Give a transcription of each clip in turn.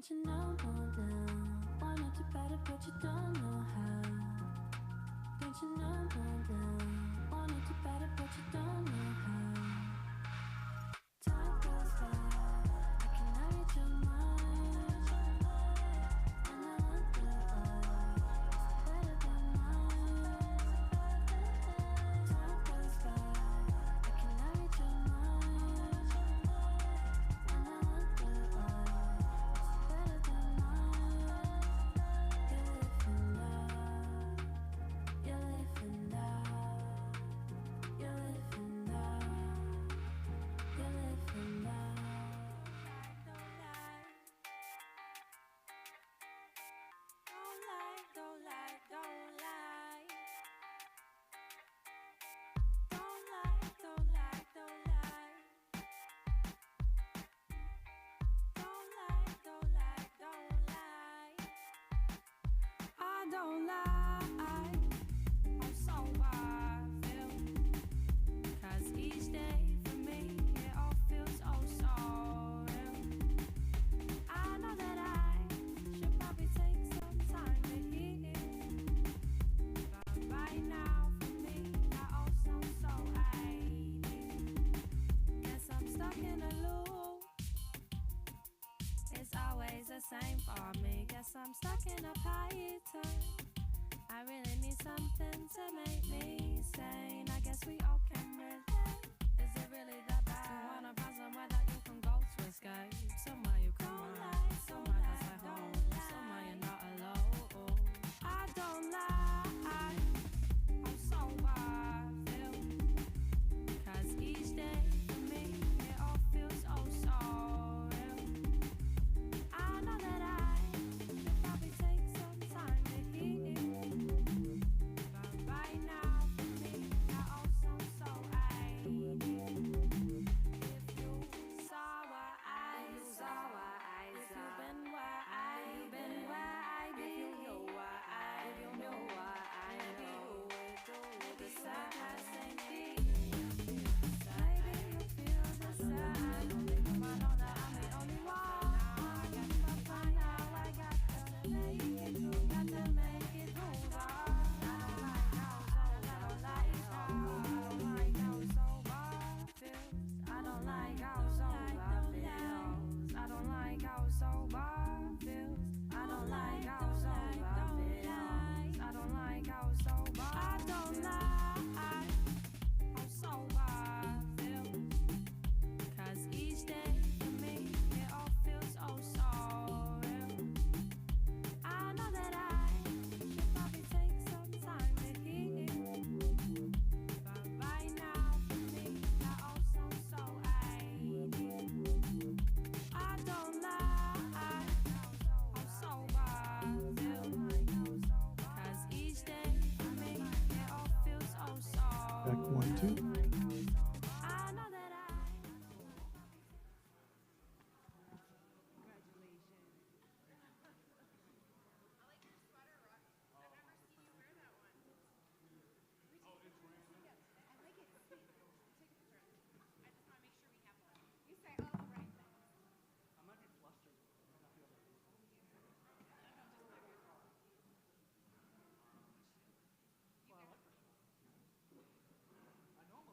Want you know more now. Wanted to better, but you don't know how. Don't you know more now. Wanted to better, but you don't know how. Time goes by, I cannot read your mind, and I wonder why it's better than mine. Time goes by, I cannot read your mind, and I wonder why it's better than mine. You're living now, you're living now, you're living now. Don't lie, don't lie, don't lie. Don't lie, don't lie, don't lie. Don't lie, don't lie, don't lie. I don't lie. I'm sober, I feel. 'Cause each day for me, it all feels oh so real. I know that I should probably take some time to heal. But right now for me, that all sounds so ideal. Guess I'm stuck in a loop. It's always the same for me. Guess I'm stuck in a pattern. I really need something to make me sane. I guess we all can relate. Is it really that bad to wanna find somewhere that you can go to escape? Somewhere you can run, somewhere that's like home, somewhere you're not alone. I don't lie, I'm sober, I feel. 'Cause each day for me, it all feels oh so real. I know that I should probably take some time to heal. But right now for me, that all sounds so ideal. If you saw what I saw, if you've been where I've been, where I be, if you knew what I be, who would do the sadness ain't deep. Maybe you feel the same. I know that I'm the only one. I got to find out. I got to make it through. Got to make it through. I don't like how sober feels. I don't like how sober feels. I don't like how sober feels. I don't like how sober feels. I don't like how sober. I don't like how sober feels. 'Cause each day for me, it all feels oh so real. I know that I should probably take some time to heal. But right now for me, that all sounds so ideal. I don't lie, I'm sober, I feel. 'Cause each day for me, it all feels oh so Back 1, 2. I know that I I know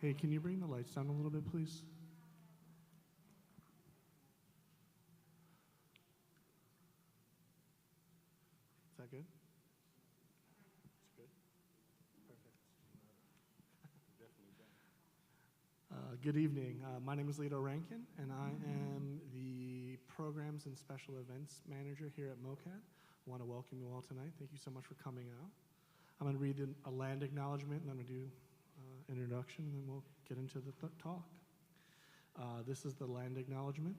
Hey, can you bring the lights down a little bit, please? Is that good? It's good? Perfect. Good evening. My name is Lito Rankin, and I am the Programs and Special Events Manager here at MOCAD. I want to welcome you all tonight. Thank you so much for coming out. I'm going to read a land acknowledgement, and I'm going to do introduction, and then we'll get into the talk. This is the land acknowledgement.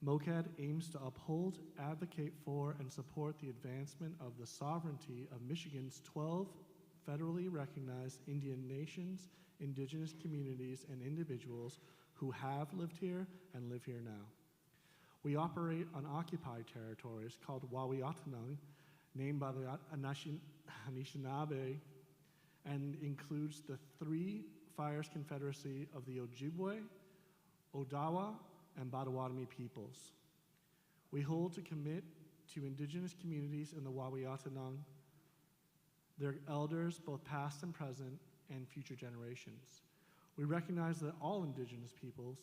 MOCAD aims to uphold, advocate for, and support the advancement of the sovereignty of Michigan's 12 federally recognized Indian nations, indigenous communities, and individuals who have lived here and live here now. We operate on occupied territories called Wawiatanang, named by the Anishinaabe, and includes the three Fires Confederacy of the Ojibwe, Odawa, and Potawatomi peoples. We hold to commit to indigenous communities in the Wawiatanang, their elders, both past and present, and future generations. We recognize that all indigenous peoples,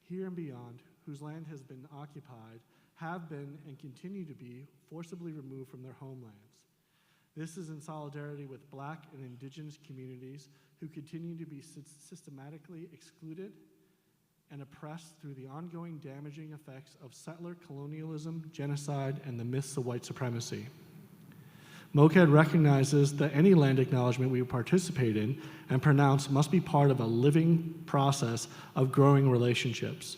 here and beyond, whose land has been occupied, have been and continue to be forcibly removed from their homelands. This is in solidarity with Black and indigenous communities who continue to be systematically excluded and oppressed through the ongoing damaging effects of settler colonialism, genocide, and the myths of white supremacy. MOCAD recognizes that any land acknowledgement we participate in and pronounce must be part of a living process of growing relationships.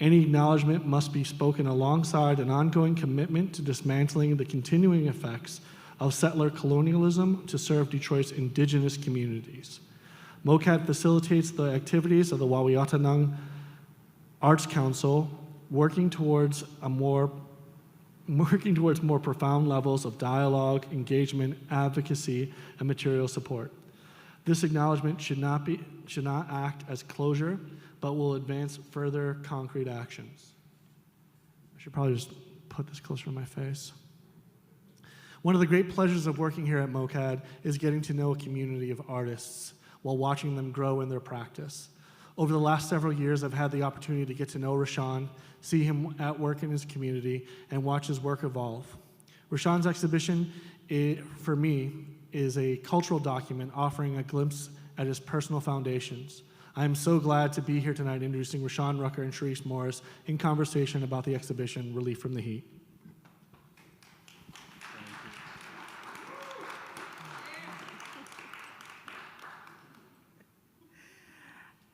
Any acknowledgement must be spoken alongside an ongoing commitment to dismantling the continuing effects of settler colonialism to serve Detroit's indigenous communities. MOCAD facilitates the activities of the Wawiatanang Arts Council, working towards more profound levels of dialogue, engagement, advocacy, and material support. This acknowledgement should not act as closure, but will advance further concrete actions. I should probably just put this closer to my face. One of the great pleasures of working here at MOCAD is getting to know a community of artists while watching them grow in their practice. Over the last several years, I've had the opportunity to get to know Rashaun, see him at work in his community, and watch his work evolve. Rashaun's exhibition, for me, is a cultural document offering a glimpse at his personal foundations. I am so glad to be here tonight introducing Rashaun Rucker and Cherise Morris in conversation about the exhibition, Relief from the Heat.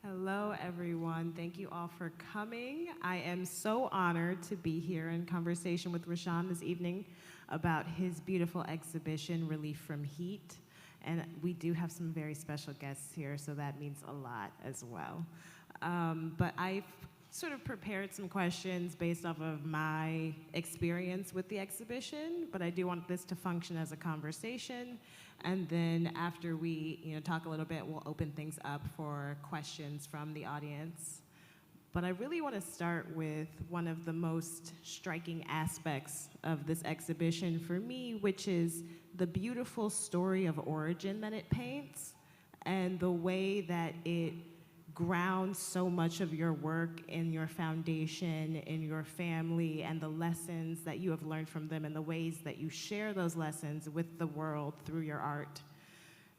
Hello, everyone. Thank you all for coming. I am so honored to be here in conversation with Rashaun this evening about his beautiful exhibition, Relief from Heat. And we do have some very special guests here, so that means a lot as well. But I've sort of prepared some questions based off of my experience with the exhibition, but I do want this to function as a conversation. And then after we talk a little bit, we'll open things up for questions from the audience. But I really want to start with one of the most striking aspects of this exhibition for me, which is the beautiful story of origin that it paints and the way that it grounds so much of your work in your foundation, in your family, and the lessons that you have learned from them and the ways that you share those lessons with the world through your art.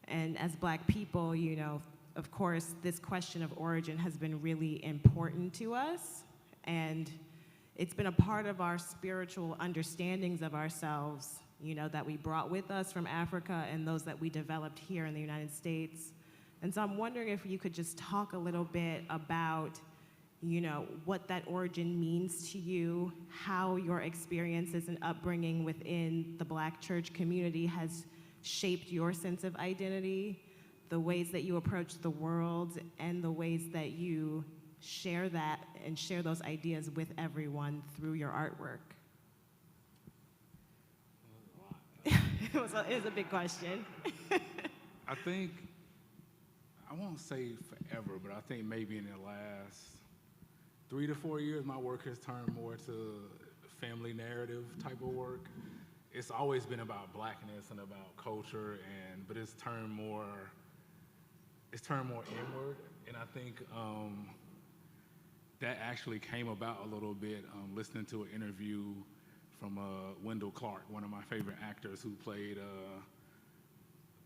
And as Black people, of course, this question of origin has been really important to us, and it's been a part of our spiritual understandings of ourselves, that we brought with us from Africa and those that we developed here in the United States. And so I'm wondering if you could just talk a little bit about, what that origin means to you, how your experiences and upbringing within the Black church community has shaped your sense of identity, the ways that you approach the world, and the ways that you share that and share those ideas with everyone through your artwork. It was a big question. I think, I won't say forever, but I think maybe in the last 3 to 4 years, my work has turned more to family narrative type of work. It's always been about Blackness and about culture, but it's turned more it's turned more inward, and I think that actually came about a little bit listening to an interview from Wendell Clark, one of my favorite actors who played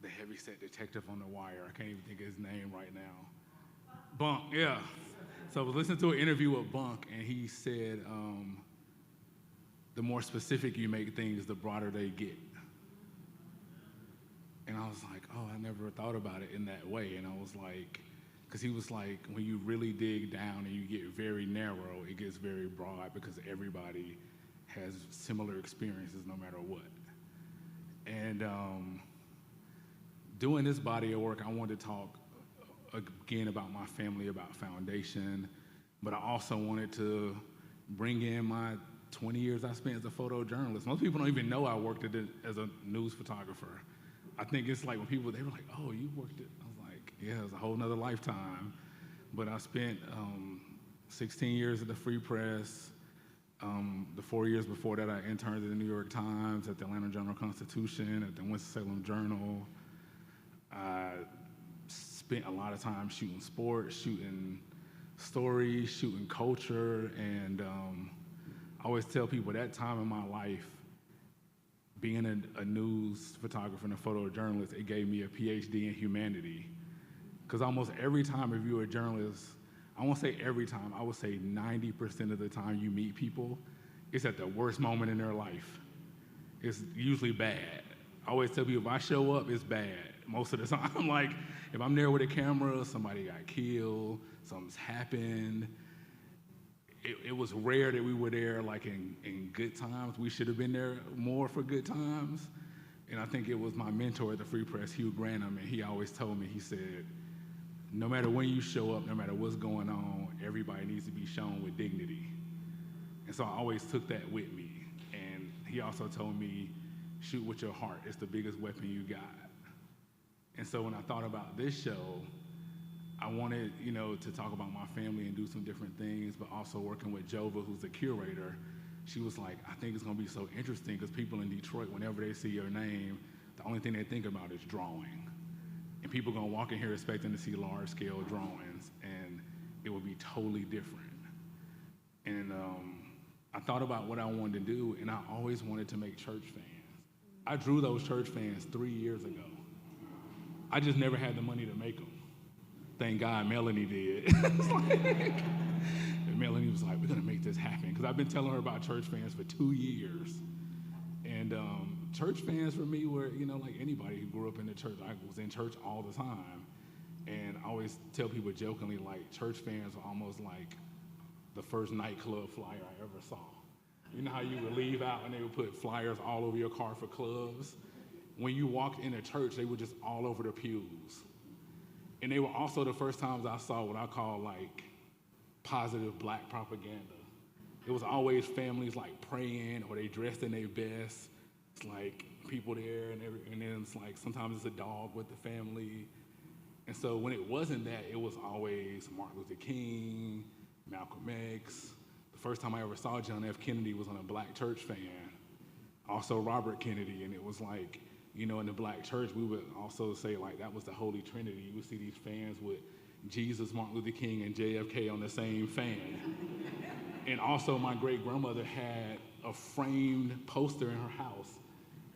the heavyset detective on The Wire. I can't even think of his name right now. Bunk, yeah. So I was listening to an interview with Bunk, and he said, the more specific you make things, the broader they get. And I was like, oh, I never thought about it in that way. And I was like, because he was like, when you really dig down and you get very narrow, it gets very broad because everybody has similar experiences no matter what. And doing this body of work, I wanted to talk again about my family, about foundation, but I also wanted to bring in my 20 years I spent as a photojournalist. Most people don't even know I worked as a news photographer. I think it's like when people, they were like, oh, you worked it. I was like, yeah, it was a whole nother lifetime. But I spent 16 years at the Free Press. The 4 years before that, I interned at the New York Times, at the Atlanta Journal-Constitution, at the Winston-Salem Journal. I spent a lot of time shooting sports, shooting stories, shooting culture, and I always tell people that time in my life, being a news photographer and a photojournalist, it gave me a PhD in humanity. Because almost every time if you're a journalist, I won't say every time, I would say 90% of the time you meet people, it's at the worst moment in their life. It's usually bad. I always tell people if I show up, it's bad most of the time. Like, if I'm there with a camera, somebody got killed, something's happened. It was rare that we were there like in good times. We should have been there more for good times. And I think it was my mentor at the Free Press, Hugh Grantham, and he always told me, he said, no matter when you show up, no matter what's going on, everybody needs to be shown with dignity. And so I always took that with me. And he also told me, shoot with your heart. It's the biggest weapon you got. And so when I thought about this show, I wanted, to talk about my family and do some different things, but also working with Jova, who's the curator. She was like, I think it's gonna be so interesting because people in Detroit, whenever they see your name, the only thing they think about is drawing. And people gonna walk in here expecting to see large scale drawings, and it would be totally different. And I thought about what I wanted to do, and I always wanted to make church fans. I drew those church fans 3 years ago. I just never had the money to make them. Thank God Melanie did. And Melanie was like, we're gonna make this happen. Because I've been telling her about church fans for 2 years. And church fans for me were, like anybody who grew up in the church. I was in church all the time. And I always tell people jokingly, like, church fans were almost like the first nightclub flyer I ever saw. You know how you would leave out and they would put flyers all over your car for clubs? When you walked in a church, they were just all over the pews. And they were also the first times I saw what I call like positive black propaganda. It was always families like praying or they dressed in their best. It's like people there and then it's like sometimes it's a dog with the family. And so when it wasn't that, it was always Martin Luther King, Malcolm X. The first time I ever saw John F. Kennedy was on a black church fan. Also Robert Kennedy, and it was like, in the black church, we would also say like that was the Holy Trinity. You would see these fans with Jesus, Martin Luther King, and JFK on the same fan. And also my great grandmother had a framed poster in her house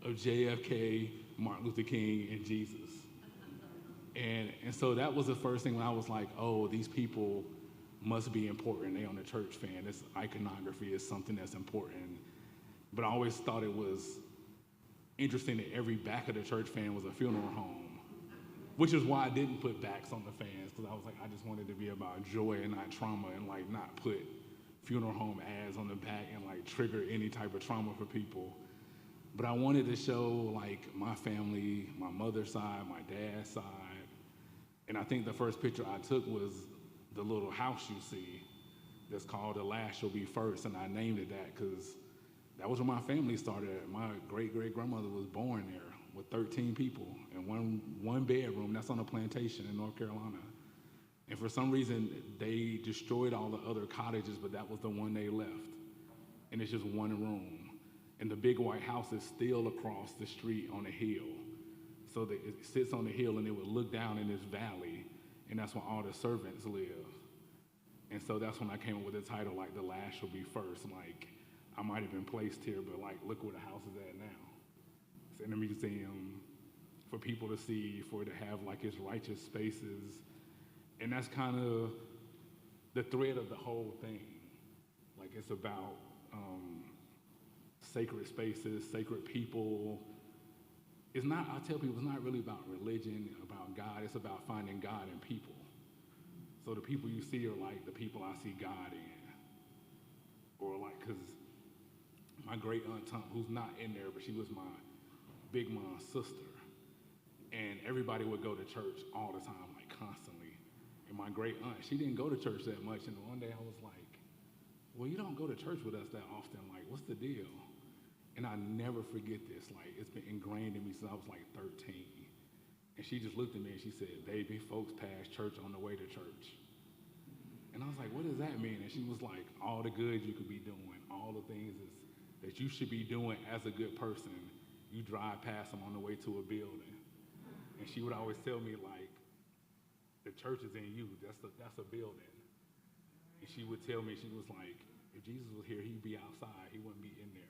of JFK, Martin Luther King, and Jesus. And so that was the first thing when I was like, oh, these people must be important. They on the church fan. This iconography is something that's important. But I always thought it was interesting that every back of the church fan was a funeral home, which is why I didn't put backs on the fans, because I was like, I just wanted to be about joy and not trauma, and like not put funeral home ads on the back and like trigger any type of trauma for people. But I wanted to show like my family, my mother's side, my dad's side. And I think the first picture I took was the little house you see that's called The Last Shall Be First, and I named it that because that was where my family started. My great-great-grandmother was born there with 13 people in one bedroom. That's on a plantation in North Carolina. And for some reason, they destroyed all the other cottages, but that was the one they left. And it's just one room. And the big white house is still across the street on a hill. So that it sits on the hill and it would look down in this valley. and that's where all the servants live. And so that's when I came up with the title, like, the last shall be first. Like, I might have been placed here, but like, look where the house is at now. It's in the museum for people to see, for it to have like its righteous spaces. And that's kind of the thread of the whole thing. Like, it's about sacred spaces, sacred people. It's not, I tell people, it's not really about religion, about God. It's about finding God in people. So the people you see are like the people I see God in. Or like, because my great aunt Tom, who's not in there, but she was my big mom's sister. And everybody would go to church all the time, like constantly. And my great aunt, she didn't go to church that much. And one day I was like, well, you don't go to church with us that often. Like, what's the deal? And I never forget this. Like, it's been ingrained in me since I was like 13. And she just looked at me and she said, baby, folks pass church on the way to church. And I was like, what does that mean? And she was like, all the good you could be doing, all the things that you should be doing as a good person, you drive past them on the way to a building. And she would always tell me, like, the church is in you, that's a building. And she would tell me, she was like, if Jesus was here, he'd be outside, he wouldn't be in there.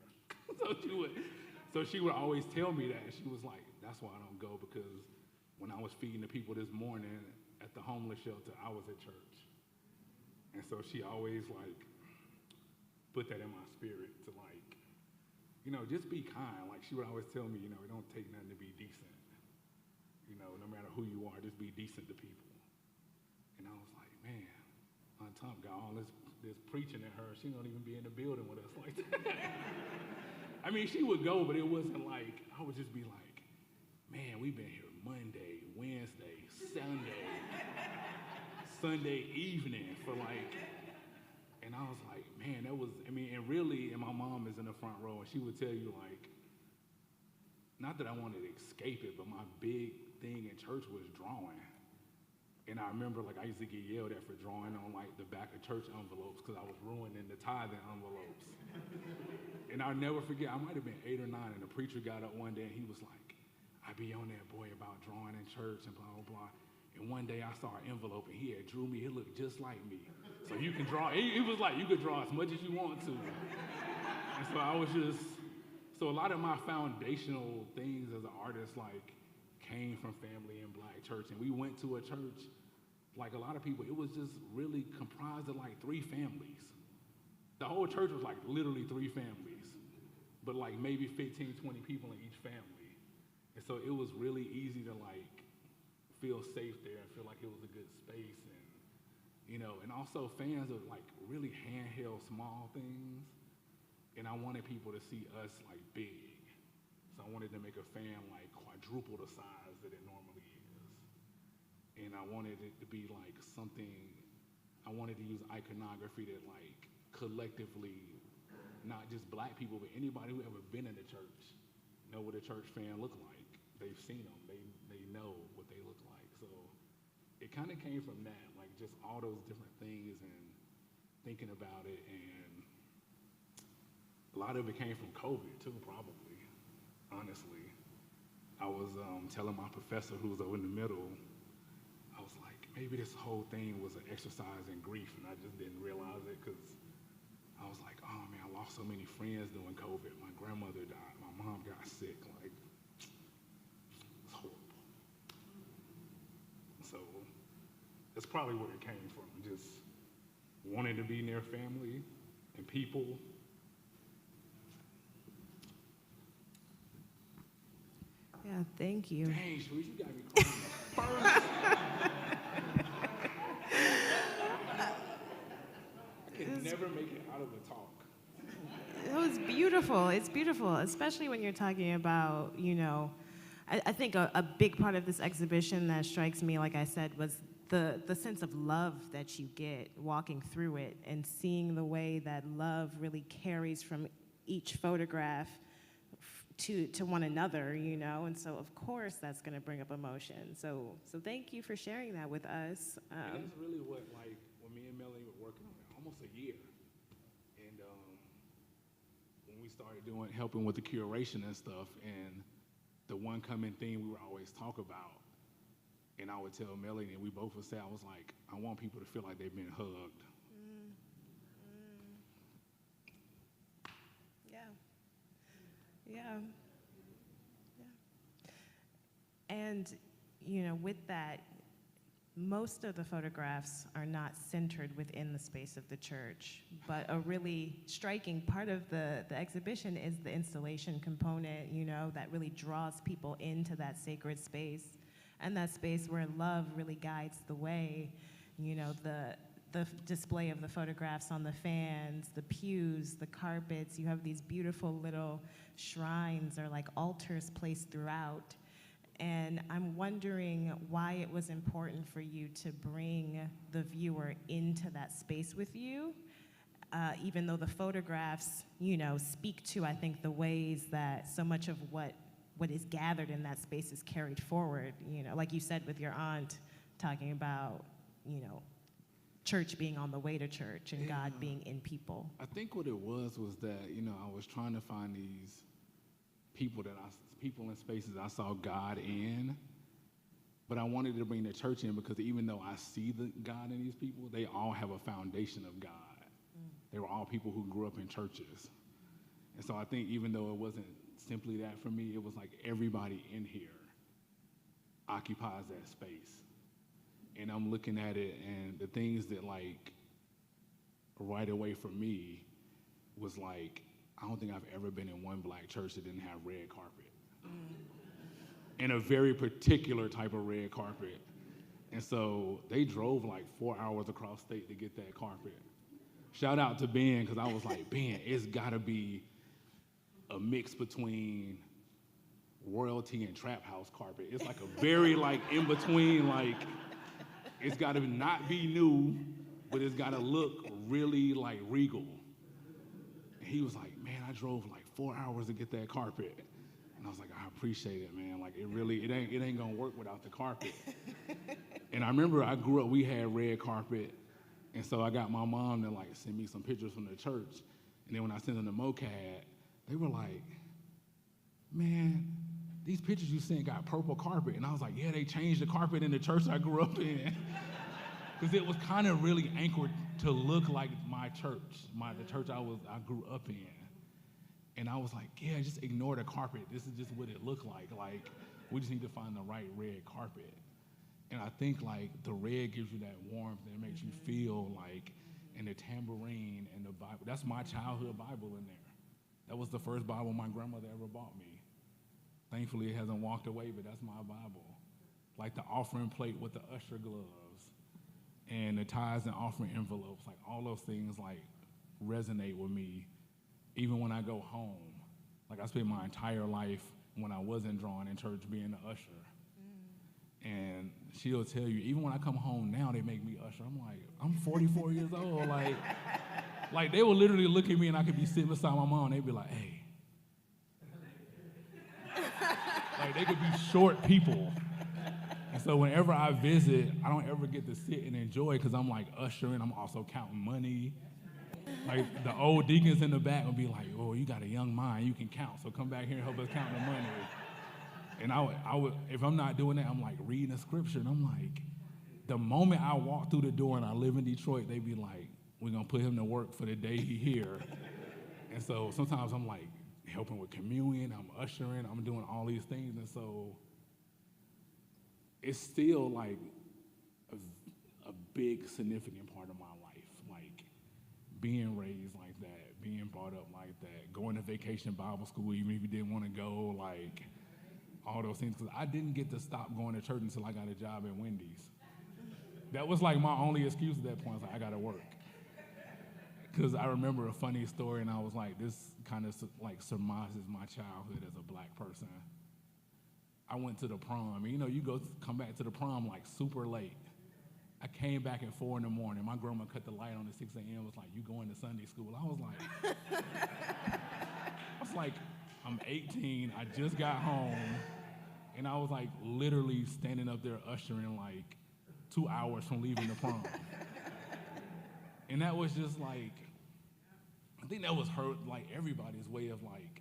So she would always tell me that. She was like, that's why I don't go, because when I was feeding the people this morning at the homeless shelter, I was at church. And so she always like put that in my spirit to like, just be kind. Like, she would always tell me, it don't take nothing to be decent. No matter who you are, just be decent to people. And I was like, man, Aunt Tom got all this preaching at her. She don't even be in the building with us like that. I mean, she would go, but it wasn't like, I would just be like, man, we've been here Monday, Wednesday, Sunday evening for like, and I was like, man, and really, and my mom is in the front row, and she would tell you like, not that I wanted to escape it, but my big thing in church was drawing. And I remember, like, I used to get yelled at for drawing on, like, the back of church envelopes because I was ruining the tithing envelopes. And I'll never forget, I might have been 8 or 9, and the preacher got up one day, and he was like, I be on that boy about drawing in church and blah, blah, blah. And one day I saw an envelope, and he had drew me. It looked just like me. So you can draw. It was like, you could draw as much as you want to. And so I was just, so a lot of my foundational things as an artist, like, came from family in Black church. And we went to a church, like a lot of people, it was just really comprised of like 3 families. The whole church was like literally 3 families, but like maybe 15, 20 people in each family. And so it was really easy to like feel safe there and feel like it was a good space. And, and also fans of like really handheld small things. And I wanted people to see us like big. So I wanted to make a fan like quadruple the size that it normally is. And I wanted it to be like something, I wanted to use iconography that like collectively, not just Black people, but anybody who ever been in the church know what a church fan look like. They've seen them, they know what they look like. So it kind of came from that, like just all those different things and thinking about it. And a lot of it came from COVID too, probably, honestly. I was telling my professor who was over in the middle, I was like, maybe this whole thing was an exercise in grief, and I just didn't realize it because I was like, oh man, I lost so many friends during COVID. My grandmother died, my mom got sick, like, it's horrible. So that's probably where it came from, just wanting to be near family and people. Yeah, thank you. Dang, Cherise, you got me crying first. I can never make it out of the talk. It was beautiful. It's beautiful, especially when you're talking about, I think a big part of this exhibition that strikes me, like I said, was the sense of love that you get walking through it and seeing the way that love really carries from each photograph to one another, and so of course that's going to bring up emotion. So thank you for sharing that with us. And that's really what, like, when me and Melanie were working on it, almost a year. And when we started helping with the curation and stuff, and the one common theme we would always talk about And I would tell Melanie, and we both would say, I was like, I want people to feel like they've been hugged. Yeah. Yeah. And, with that, most of the photographs are not centered within the space of the church, but a really striking part of the exhibition is the installation component, that really draws people into that sacred space and that space where love really guides the way. The display of the photographs on the fans, the pews, the carpets, you have these beautiful little shrines or like altars placed throughout. And I'm wondering why it was important for you to bring the viewer into that space with you, even though the photographs, speak to, I think, the ways that so much of what is gathered in that space is carried forward. Like you said with your aunt, talking about, church being on the way to church and God being in people. I think what it was that, I was trying to find these people in spaces I saw God in, but I wanted to bring the church in because even though I see the God in these people, they all have a foundation of God. They were all people who grew up in churches. And so I think even though it wasn't simply that for me, it was like everybody in here occupies that space. And I'm looking at it, and the things that like right away for me was like, I don't think I've ever been in one black church that didn't have red carpet. And a very particular type of red carpet. And so they drove like 4 hours across state to get that carpet. Shout out to Ben, because I was like, Ben, it's gotta be a mix between royalty and trap house carpet. It's like a very like in between, like it's gotta not be new, but it's gotta look really like regal. And he was like, man, I drove like 4 hours to get that carpet. And I was like, I appreciate it, man. Like it ain't gonna work without the carpet. And I remember I grew up, we had red carpet. And so I got my mom to like send me some pictures from the church. And then when I sent them to MOCAD, they were like, man, these pictures you sent got purple carpet. And I was like, yeah, they changed the carpet in the church I grew up in. Because it was kind of really anchored to look like my church, the church I grew up in. And I was like, yeah, just ignore the carpet. This is just what it looked like. Like, we just need to find the right red carpet. And I think like the red gives you that warmth and it makes you feel like, and the tambourine and the Bible. That's my childhood Bible in there. That was the first Bible my grandmother ever bought me. Thankfully, it hasn't walked away, but that's my Bible. Like the offering plate with the usher gloves and the tithes and offering envelopes, like all those things like resonate with me. Even when I go home, like I spent my entire life when I wasn't drawn in church being the usher. And she'll tell you, even when I come home now, they make me usher. I'm like, I'm 44 years old. Like they will literally look at me and I could be sitting beside my mom and they'd be like, hey. Like they could be short people. And so whenever I visit, I don't ever get to sit and enjoy because I'm like ushering, I'm also counting money. Like the old deacons in the back would be like, oh, you got a young mind, you can count, so come back here and help us count the money. And I would, if I'm not doing that, I'm like reading the scripture, and I'm like, the moment I walk through the door and I live in Detroit, they be like, we're gonna put him to work for the day he here. And so sometimes I'm like helping with communion, I'm ushering, I'm doing all these things, and so it's still like a big significant part of my life, like being raised like that, being brought up like that, going to vacation Bible school even if you didn't want to go, like all those things. Because I didn't get to stop going to church until I got a job at Wendy's. That was like my only excuse at that point. I was like, I gotta work. Because I remember a funny story, and I was like, this kind of like surmises my childhood as a black person. I went to the prom, and you come back to the prom like super late. I came back at 4 a.m. My grandma cut the light on at 6 a.m. was like, you going to Sunday school? I was like, I'm 18, I just got home, and I was like literally standing up there ushering like 2 hours from leaving the prom. And that was just like, I think that was her, like everybody's way of like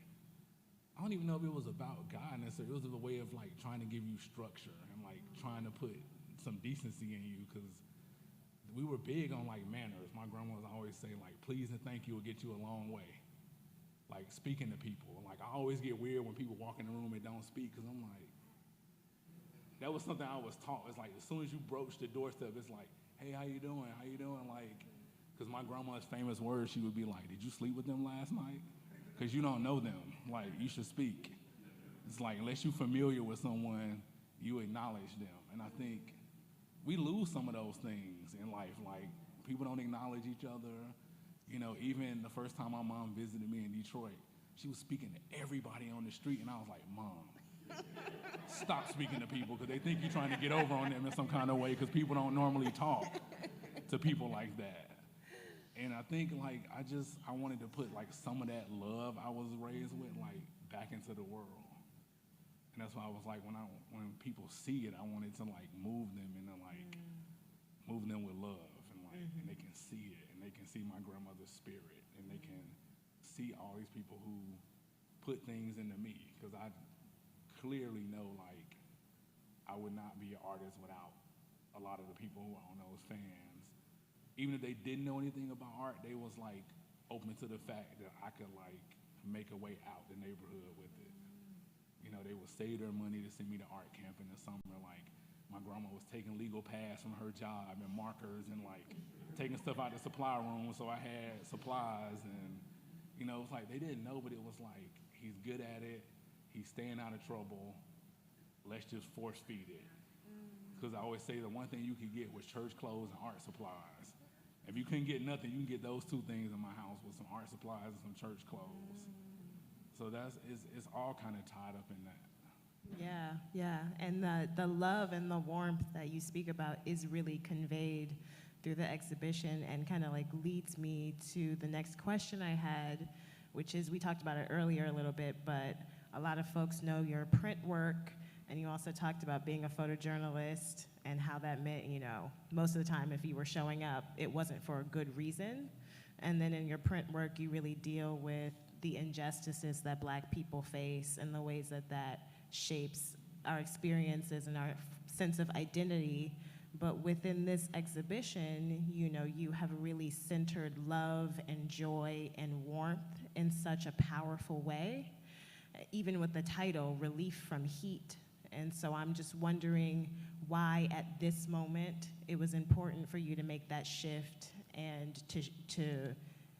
I don't even know if it was about God necessarily. It was a way of like trying to give you structure and like trying to put some decency in you, because we were big on like manners. My grandma would always say like, please and thank you will get you a long way. Like speaking to people. Like I always get weird when people walk in the room and don't speak, because I'm like, that was something I was taught. It's like as soon as you broach the doorstep, it's like, hey, how you doing? How you doing? Like, because my grandma's famous words, she would be like, did you sleep with them last night? Because you don't know them. Like, you should speak. It's like, unless you're familiar with someone, you acknowledge them. And I think we lose some of those things in life. Like, people don't acknowledge each other. You know, even the first time my mom visited me in Detroit, she was speaking to everybody on the street, and I was like, Mom, stop speaking to people, because they think you're trying to get over on them in some kind of way, because people don't normally talk to people like that. And I think, like, I wanted to put, like, some of that love I was raised with, like, back into the world. And that's why I was like, when people see it, I wanted to, like, move them into, like, move them with love. And, like, and they can see it, and they can see my grandmother's spirit, and they can see all these people who put things into me. Because I clearly know, like, I would not be an artist without a lot of the people who are on those fans. Even if they didn't know anything about art, they was like open to the fact that I could like make a way out the neighborhood with it. You know, they would save their money to send me to art camp in the summer. Like my grandma was taking legal pads from her job and markers and like taking stuff out of the supply room, so I had supplies. And you know, it's like they didn't know, but it was like he's good at it, he's staying out of trouble, let's just force feed it. Because I always say the one thing you could get was church clothes and art supplies. If you couldn't get nothing, you can get those two things in my house, with some art supplies and some church clothes. So it's all kind of tied up in that. Yeah. And the love and the warmth that you speak about is really conveyed through the exhibition, and kind of like leads me to the next question I had, which is, we talked about it earlier a little bit, but a lot of folks know your print work, and you also talked about being a photojournalist and how that meant, you know, most of the time if you were showing up, it wasn't for a good reason. And then in your print work, you really deal with the injustices that Black people face and the ways that that shapes our experiences and our sense of identity. But within this exhibition, you know, you have really centered love and joy and warmth in such a powerful way, even with the title, Relief from Heat. And so I'm just wondering why at this moment it was important for you to make that shift and to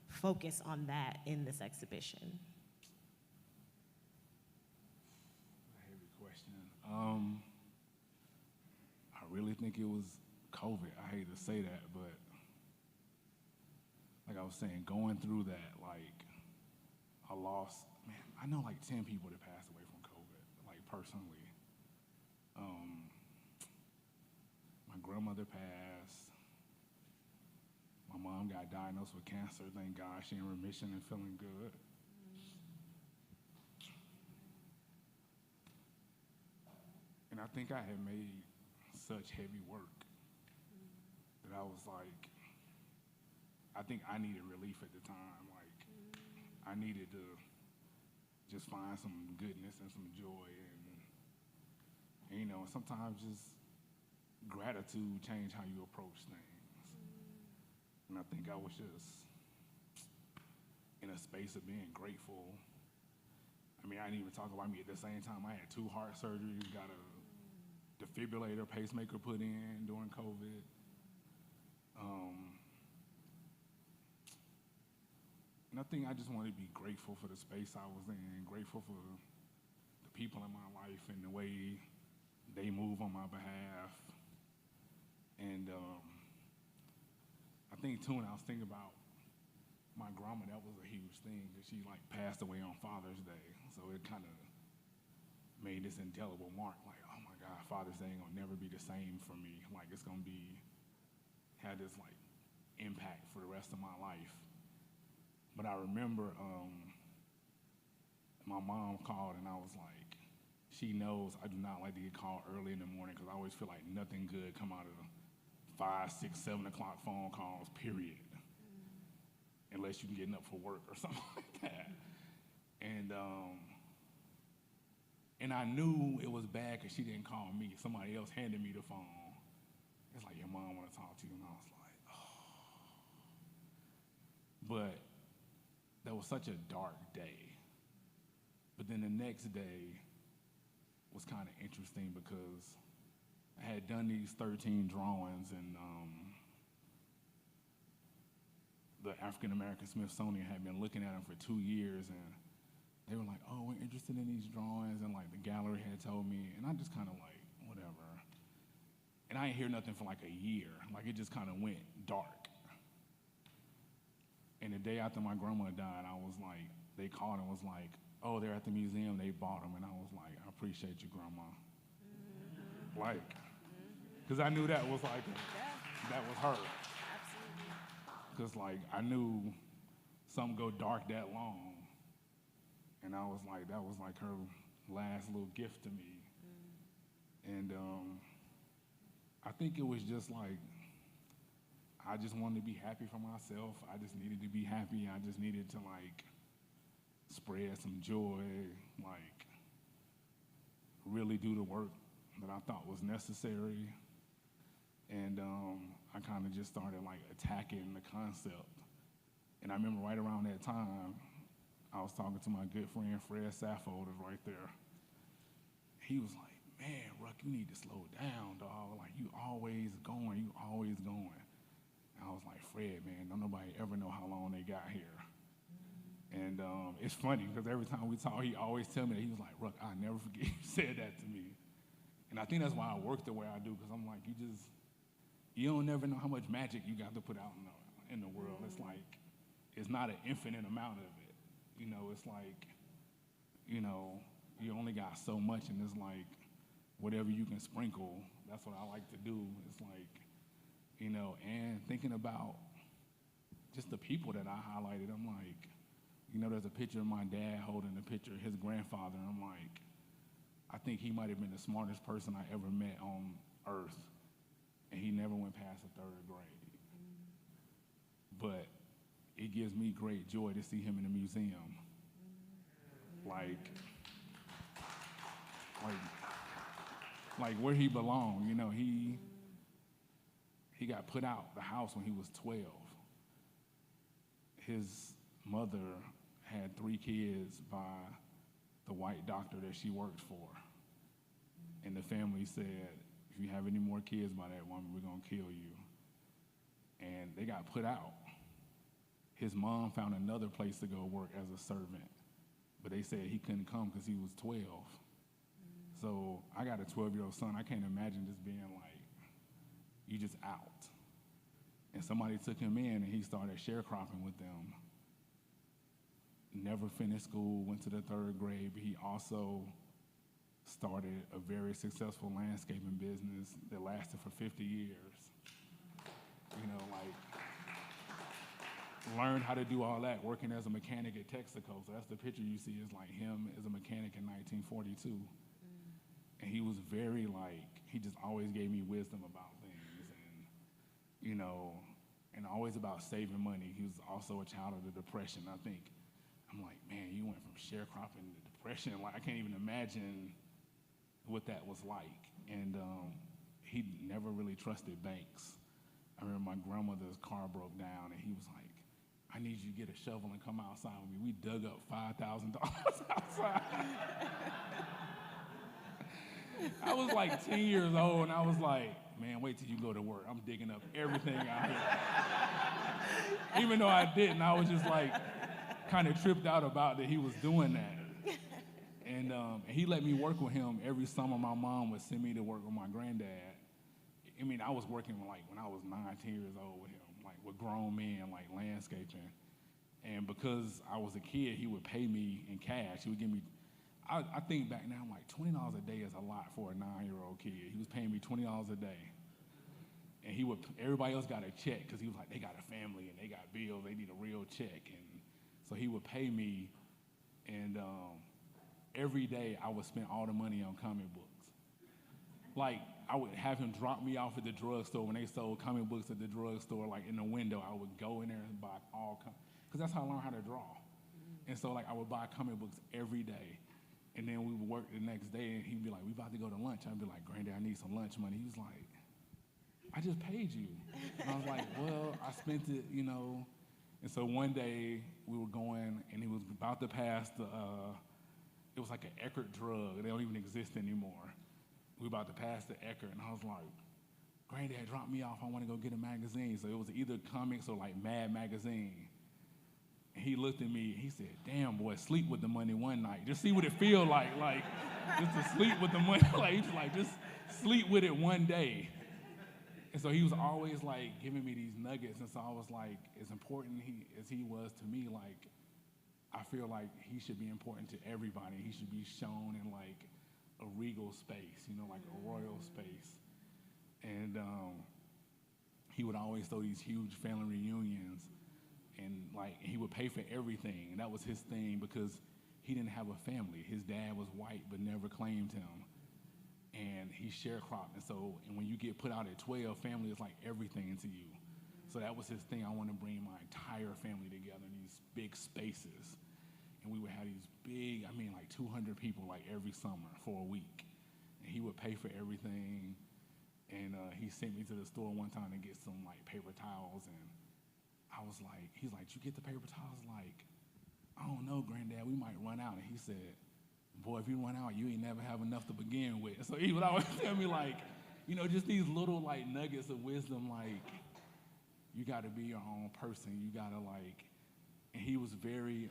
focus on that in this exhibition. Heavy question. I really think it was COVID. I hate to say that, but like I was saying, going through that, like I lost, man, I know like 10 people that passed away from COVID, like personally. My grandmother passed. My mom got diagnosed with cancer. Thank God she's in remission and feeling good. And I think I had made such heavy work that I was like, I think I needed relief at the time. Like, I needed to just find some goodness and some joy. And you know, sometimes just gratitude change how you approach things. And I think I was just in a space of being grateful. I mean, I didn't even talk about me. At the same time, I had 2 heart surgeries, got a defibrillator, pacemaker put in during COVID. And I think I just wanted to be grateful for the space I was in, grateful for the people in my life and the way they move on my behalf. And I think too, when I was thinking about my grandma, that was a huge thing, because she like passed away on Father's Day. So it kind of made this indelible mark, like, oh my God, Father's Day ain't gonna never be the same for me. Like it's gonna have this like impact for the rest of my life. But I remember my mom called, and I was like, she knows I do not like to get called early in the morning, because I always feel like nothing good come out of 5, 6, 7 o'clock phone calls, period. Unless you can get up for work or something like that. And And I knew it was bad because she didn't call me. Somebody else handed me the phone. It's like, your mom want to talk to you. And I was like, oh. But that was such a dark day. But then the next day was kind of interesting because I had done these 13 drawings, and the African American Smithsonian had been looking at them for 2 years, and they were like, oh, we're interested in these drawings, and like the gallery had told me, and I just kind of like, whatever. And I didn't hear nothing for like a year. Like it just kind of went dark. And the day after my grandma died, I was like, they called and was like, oh, they're at the museum, they bought them. And I was like, I appreciate you, Grandma. Mm-hmm. Like, because I knew that was like, that was her. Absolutely. Because like, I knew something go dark that long. And I was like, that was like her last little gift to me. And I think it was just like, I just wanted to be happy for myself. I just needed to be happy. I just needed to like spread some joy, like really do the work that I thought was necessary. And I kind of just started like attacking the concept. And I remember right around that time, I was talking to my good friend, Fred Saffold, is right there. He was like, man, Ruck, you need to slow down, dog. Like, you always going. And I was like, Fred, man, don't nobody ever know how long they got here. And it's funny, because every time we talk, he always tell me that. He was like, Ruck, I'll never forget you said that to me. And I think that's why I work the way I do, because I'm like, you don't never know how much magic you got to put out in the world. It's like, it's not an infinite amount of it. You know, it's like, you know, you only got so much, and it's like, whatever you can sprinkle, that's what I like to do. It's like, you know, and thinking about just the people that I highlighted, I'm like, you know, there's a picture of my dad holding a picture of his grandfather, and I'm like, I think he might have been the smartest person I ever met on earth, and he never went past the 3rd grade. But it gives me great joy to see him in a museum. Like where he belonged. You know, he got put out the house when he was 12. His mother had 3 kids by the white doctor that she worked for. And the family said, if you have any more kids by that woman, we're gonna kill you. And they got put out. His mom found another place to go work as a servant, but they said he couldn't come because he was 12. So I got a 12-year-old son. I can't imagine just being like, you just out. And somebody took him in, and he started sharecropping with them. Never finished school, went to the 3rd grade, but he also started a very successful landscaping business that lasted for 50 years. You know, like, learned how to do all that working as a mechanic at Texaco. So that's the picture you see, is like him as a mechanic in 1942. And he was very like, he just always gave me wisdom about things, and, you know, and always about saving money. He was also a child of the Depression. I think, I'm like, man, you went from sharecropping to depression. Like, I can't even imagine what that was like. And he never really trusted banks. I remember my grandmother's car broke down, and he was like, I need you to get a shovel and come outside with me. We dug up $5,000 outside. I was like 10 years old, and I was like, man, wait till you go to work. I'm digging up everything out here. Even though I didn't, I was just like kind of tripped out about that he was doing that. And he let me work with him every summer. My mom would send me to work with my granddad. I mean, I was working like when I was 9, 10 years old with him, like with grown men, like landscaping. And because I was a kid, he would pay me in cash. He would give me, I think back now, I'm like, $20 a day is a lot for a 9-year-old kid. He was paying me $20 a day. And he would, everybody else got a check, because he was like, they got a family and they got bills, they need a real check. And so he would pay me, and every day I would spend all the money on comic books. Like, I would have him drop me off at the drugstore when they sold comic books at the drugstore, like in the window. I would go in there and buy all because that's how I learned how to draw. And so, like, I would buy comic books every day. And then we would work the next day, and he'd be like, we about to go to lunch. I'd be like, Granddad, I need some lunch money. He was like, I just paid you. And I was like, well, I spent it, you know. And so one day we were going, and he was about to pass it was like an Eckerd drug. They don't even exist anymore. We were about to pass the Eckerd, and I was like, Granddad, drop me off. I want to go get a magazine. So it was either comics or like Mad Magazine. And he looked at me, and he said, damn, boy, sleep with the money one night. Just see what it feel like just to sleep with the money. Just sleep with it one day. And so he was always like giving me these nuggets, and so I was like, as important as he was to me, like I feel like he should be important to everybody. He should be shown in like a regal space, you know, like a royal space. And he would always throw these huge family reunions, and like he would pay for everything. And that was his thing because he didn't have a family. His dad was white but never claimed him. And he sharecropped, and when you get put out at 12, family is like everything to you. So that was his thing. I want to bring my entire family together in these big spaces. And we would have these big, like 200 people like every summer for a week. And he would pay for everything. And he sent me to the store one time to get some like paper towels. And I was like, he's like, you get the paper towels? Like, I don't know, Granddad, we might run out. And he said, boy, if you run out, you ain't never have enough to begin with. So he would always tell me, like, you know, just these little, like, nuggets of wisdom, like, you got to be your own person. You got to, like, and he was very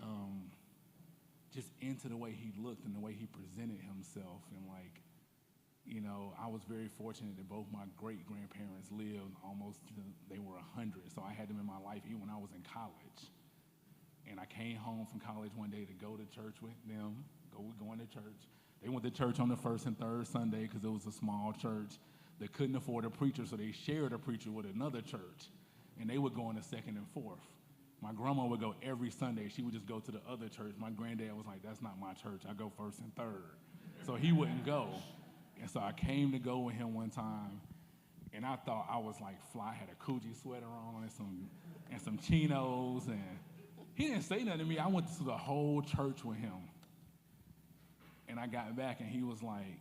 just into the way he looked and the way he presented himself. And, like, you know, I was very fortunate that both my great-grandparents lived almost till they were 100. So I had them in my life even when I was in college. And I came home from college one day to go to church with them. Going to church. They went to church on the first and third Sunday because it was a small church. They couldn't afford a preacher, so they shared a preacher with another church. And they would go on the second and fourth. My grandma would go every Sunday. She would just go to the other church. My granddad was like, that's not my church. I go first and third. So he wouldn't go. And so I came to go with him one time, and I thought I was like fly. I had a Coogee sweater on and some chinos, and he didn't say nothing to me. I went to the whole church with him. And I got back, and he was like,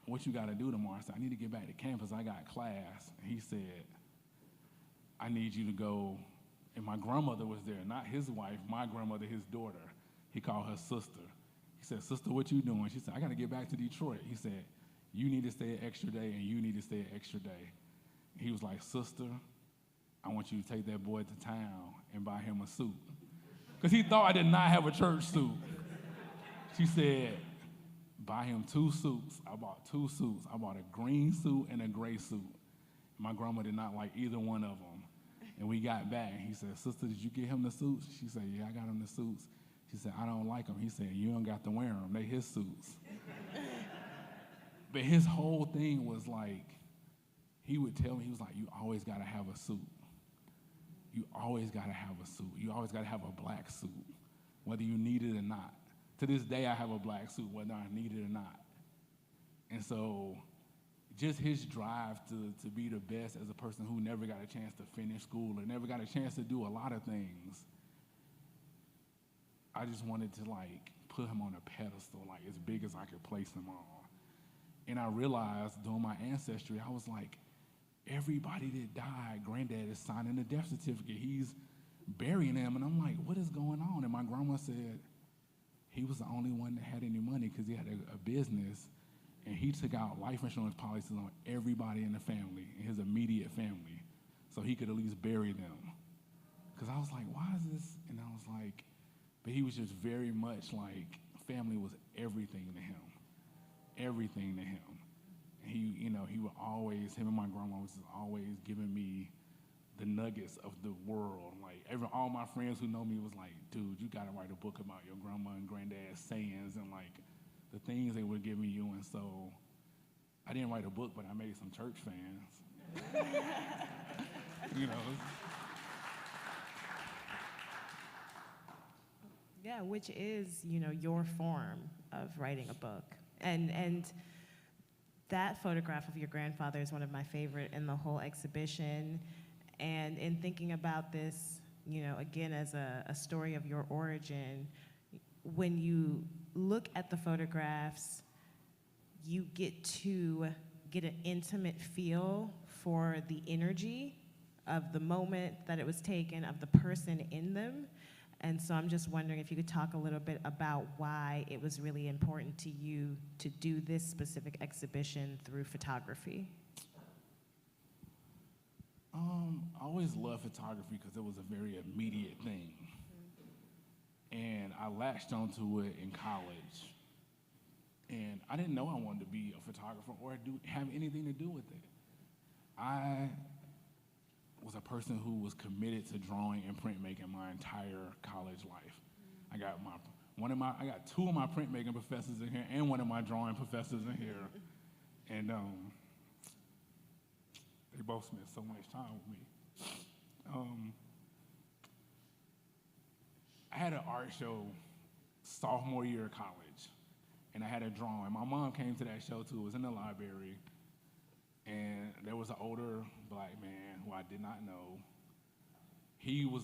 what you got to do tomorrow? I said, I need to get back to campus. I got class. And he said, I need you to go. And my grandmother was there, not his wife, my grandmother, his daughter. He called her sister. He said, sister, what you doing? She said, I got to get back to Detroit. He said, you need to stay an extra day, and you need to stay an extra day. And he was like, sister, I want you to take that boy to town and buy him a suit. Because he thought I did not have a church suit. She said, buy him 2 suits. I bought 2 suits. I bought a green suit and a gray suit. My grandma did not like either one of them. And we got back, and he said, sister, did you get him the suits? She said, yeah, I got him the suits. She said, I don't like them. He said, you don't got to wear them. They his suits. But his whole thing was like, he would tell me, he was like, you always got to have a suit. You always got to have a suit. You always got to have a black suit, whether you need it or not. To this day, I have a black suit, whether I need it or not. And so just his drive to be the best as a person who never got a chance to finish school or never got a chance to do a lot of things, I just wanted to, like, put him on a pedestal, like, as big as I could place him on. And I realized during my ancestry, I was like, everybody that died, Granddad is signing a death certificate. He's burying them. And I'm like, what is going on? And my grandma said, he was the only one that had any money because he had a business, and he took out life insurance policies on everybody in the family, in his immediate family, so he could at least bury them. Because I was like, why is this? And I was like, but he was just very much like, family was everything to him. Everything to him. And he, you know, he would always, him and my grandma was always giving me the nuggets of the world. Like, all my friends who know me was like, dude, you got to write a book about your grandma and granddad's sayings and, like, the things they were giving you. And so I didn't write a book, but I made some church fans. You know. Yeah, which is, you know, your form of writing a book. And that photograph of your grandfather is one of my favorite in the whole exhibition. And in thinking about this, you know, again, as a story of your origin, when you look at the photographs, you get to get an intimate feel for the energy of the moment that it was taken, of the person in them. And so I'm just wondering if you could talk a little bit about why it was really important to you to do this specific exhibition through photography. I always loved photography because it was a very immediate thing. And I latched onto it in college. And I didn't know I wanted to be a photographer or have anything to do with it. I was a person who was committed to drawing and printmaking my entire college life. I got two of my printmaking professors in here and one of my drawing professors in here. And they both spent so much time with me. I had an art show sophomore year of college, and I had a drawing. My mom came to that show too. It was in the library, and there was an older black man who I did not know. He was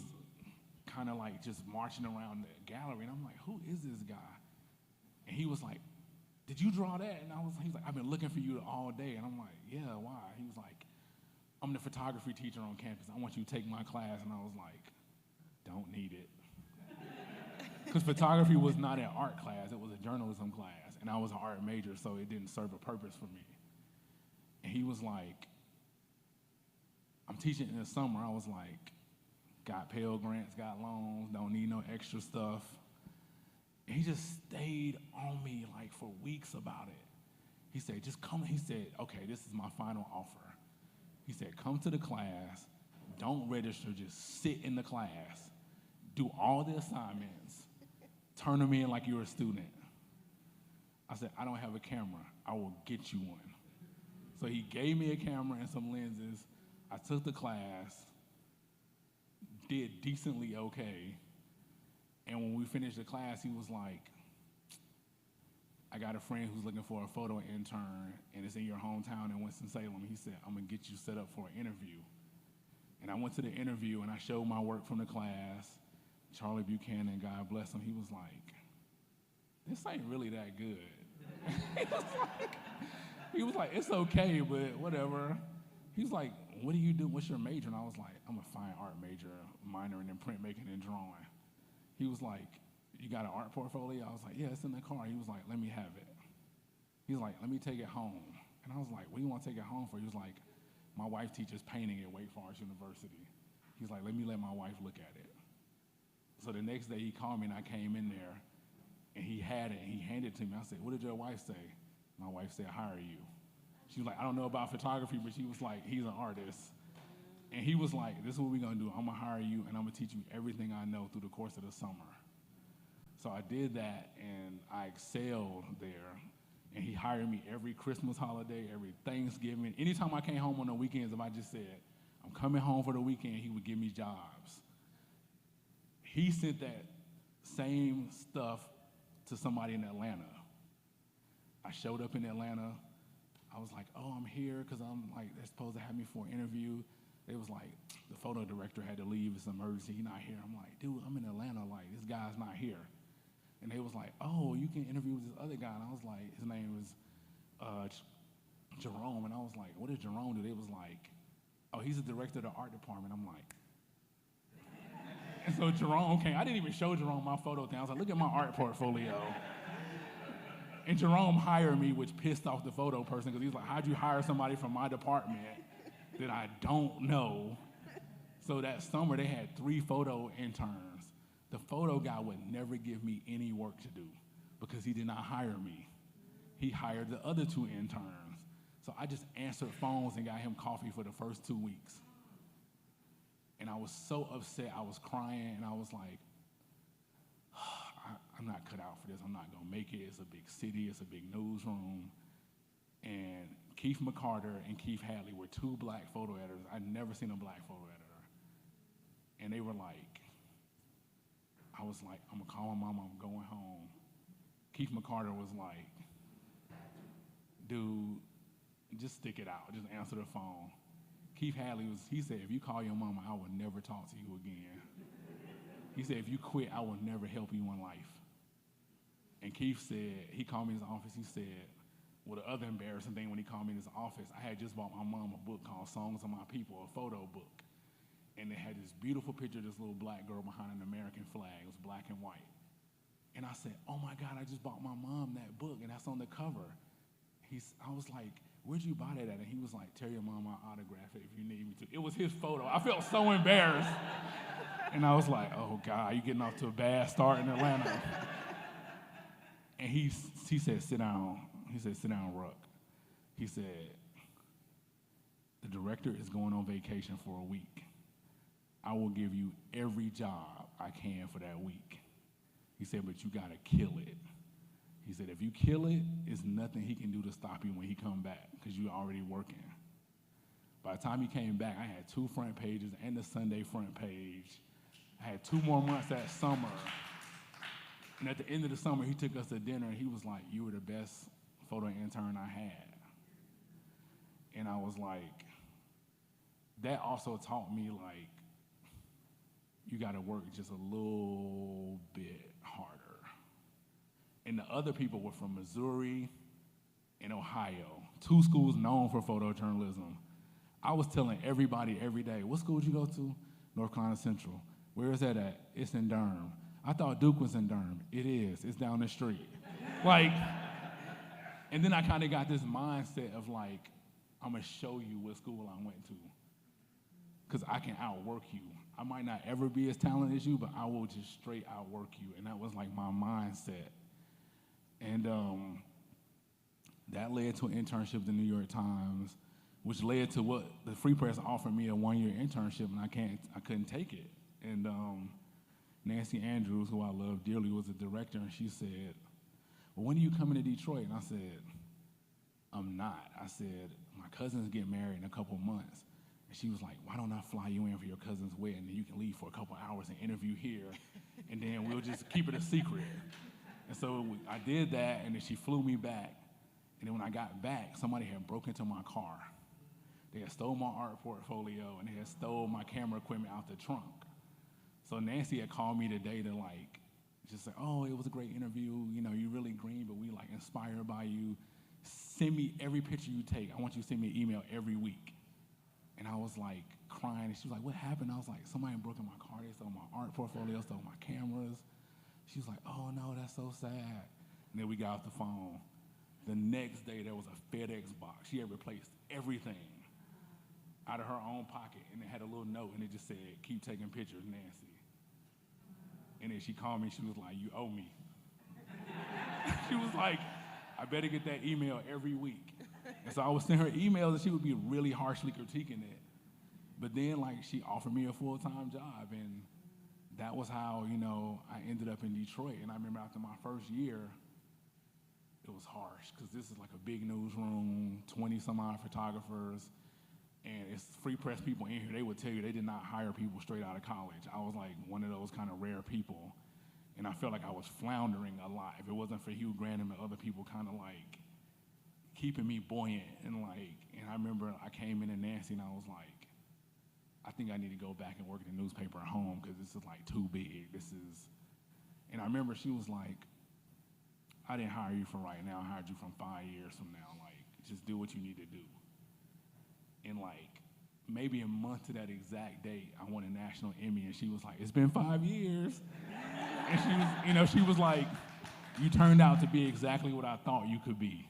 kind of like just marching around the gallery, and I'm like, who is this guy? And he was like, did you draw that? And he was like, I've been looking for you all day. And I'm like, yeah, why? He was like, I'm the photography teacher on campus. I want you to take my class. And I was like, don't need it. Because photography was not an art class, it was a journalism class. And I was an art major, so it didn't serve a purpose for me. And he was like, I'm teaching in the summer. I was like, got Pell Grants, got loans, don't need no extra stuff. And he just stayed on me like for weeks about it. He said, just come. He said, okay, this is my final offer. He said, come to the class, don't register, just sit in the class, do all the assignments, turn them in like you're a student. I said, I don't have a camera, I will get you one. So he gave me a camera and some lenses. I took the class, did decently okay. And when we finished the class, he was like, I got a friend who's looking for a photo intern, and it's in your hometown in Winston-Salem. He said, I'm gonna get you set up for an interview. And I went to the interview, and I showed my work from the class. Charlie Buchanan, God bless him, he was like, this ain't really that good. he was like, it's okay, but whatever. He was like, what do you do? What's your major? And I was like, I'm a fine art major, minoring in printmaking and drawing. He was like, you got an art portfolio? I was like, yeah, it's in the car. He was like, let me have it. He was like, let me take it home. And I was like, what do you want to take it home for? He was like, my wife teaches painting at Wake Forest University. He's like, let my wife look at it. So the next day he called me and I came in there and he had it and he handed it to me. I said, what did your wife say? My wife said, hire you. She was like, I don't know about photography, but she was like, he's an artist. And he was like, this is what we're gonna do. I'm gonna hire you and I'm gonna teach you everything I know through the course of the summer. So I did that and I excelled there. And he hired me every Christmas holiday, every Thanksgiving. Anytime I came home on the weekends, if I just said, I'm coming home for the weekend, he would give me jobs. He sent that same stuff to somebody in Atlanta. I showed up in Atlanta. I was like, oh, I'm here because I'm like, they're supposed to have me for an interview. They was like, the photo director had to leave. It's an emergency. He's not here. I'm like, dude, I'm in Atlanta. Like, this guy's not here. And they was like, oh, you can interview with this other guy. And I was like, his name was Jerome. And I was like, what did Jerome do? They was like, oh, he's the director of the art department. I'm like, and so Jerome came. I didn't even show Jerome my photo thing. I was like, look at my art portfolio. And Jerome hired me, which pissed off the photo person because he was like, how'd you hire somebody from my department that I don't know? So that summer they had 3 photo interns. The photo guy would never give me any work to do because he did not hire me. He hired the other 2 interns. So I just answered phones and got him coffee for the first 2 weeks. And I was so upset, I was crying, and I was like, I'm not cut out for this, I'm not gonna make it. It's a big city, it's a big newsroom. And Keith McCarter and Keith Hadley were 2 black photo editors. I'd never seen a black photo editor. And they were like, I was like, I'm gonna call my mama, I'm going home. Keith McCarter was like, dude, just stick it out, just answer the phone. Keith Hadley he said, if you call your mama, I will never talk to you again. He said, if you quit, I will never help you in life. And Keith said, he called me in his office, he said, well, the other embarrassing thing when he called me in his office, I had just bought my mom a book called Songs of My People, a photo book. And it had this beautiful picture of this little black girl behind an American flag. It was black and white. And I said, oh my God, I just bought my mom that book, and that's on the cover. I was like, where'd you buy that at? And he was like, tell your mom I'll autograph it if you need me to. It was his photo. I felt so embarrassed. And I was like, oh God, you getting off to a bad start in Atlanta. And he said, sit down. He said, sit down, Ruck. He said, the director is going on vacation for a week. I will give you every job I can for that week. He said, but you gotta kill it. He said, if you kill it, there's nothing he can do to stop you when he come back, because you're already working. By the time he came back, I had 2 front pages and the Sunday front page. I had 2 more months that summer. And at the end of the summer, he took us to dinner, and he was like, you were the best photo intern I had. And I was like, that also taught me, like, you gotta work just a little bit harder. And the other people were from Missouri and Ohio, 2 schools known for photojournalism. I was telling everybody every day, what school did you go to? North Carolina Central. Where is that at? It's in Durham. I thought Duke was in Durham. It is. It's down the street. Like, and then I kind of got this mindset of like, I'm gonna show you what school I went to, because I can outwork you. I might not ever be as talented as you, but I will just straight outwork you. And that was like my mindset. And that led to an internship at the New York Times, which led to what the Free Press offered me, a 1-year internship, and I couldn't take it. And Nancy Andrews, who I love dearly, was the director, and she said, well, when are you coming to Detroit? And I said, I'm not. I said, my cousin's getting married in a couple months. And she was like, why don't I fly you in for your cousin's wedding, and you can leave for a couple hours and interview here, and then we'll just keep it a secret. And so I did that, and then she flew me back. And then when I got back, somebody had broken into my car. They had stole my art portfolio, and they had stole my camera equipment out the trunk. So Nancy had called me today to like, just say, oh, it was a great interview. You know, you're really green, but we like inspired by you. Send me every picture you take. I want you to send me an email every week. And I was like crying, and she was like, what happened? I was like, somebody broke in my car, they stole my art portfolio, stole my cameras. She was like, oh no, that's so sad. And then we got off the phone. The next day, there was a FedEx box. She had replaced everything out of her own pocket, and it had a little note, and it just said, keep taking pictures, Nancy. And then she called me, she was like, you owe me. She was like, I better get that email every week. And so I would send her emails, and she would be really harshly critiquing it. But then, like, she offered me a full-time job, and that was how, you know, I ended up in Detroit. And I remember after my first year, it was harsh, because this is like a big newsroom, 20-some-odd photographers, and it's Free Press people in here. They would tell you they did not hire people straight out of college. I was like one of those kind of rare people, and I felt like I was floundering a lot. If it wasn't for Hugh Grantham and other people kind of like keeping me buoyant, and I remember I came in to Nancy, and I was like, I think I need to go back and work in the newspaper at home, because this is like too big. And I remember she was like, I didn't hire you for right now. I hired you from 5 years from now. Like, just do what you need to do. And like, maybe a month to that exact date, I won a national Emmy, and she was like, it's been 5 years. And she was, you know, she was like, you turned out to be exactly what I thought you could be.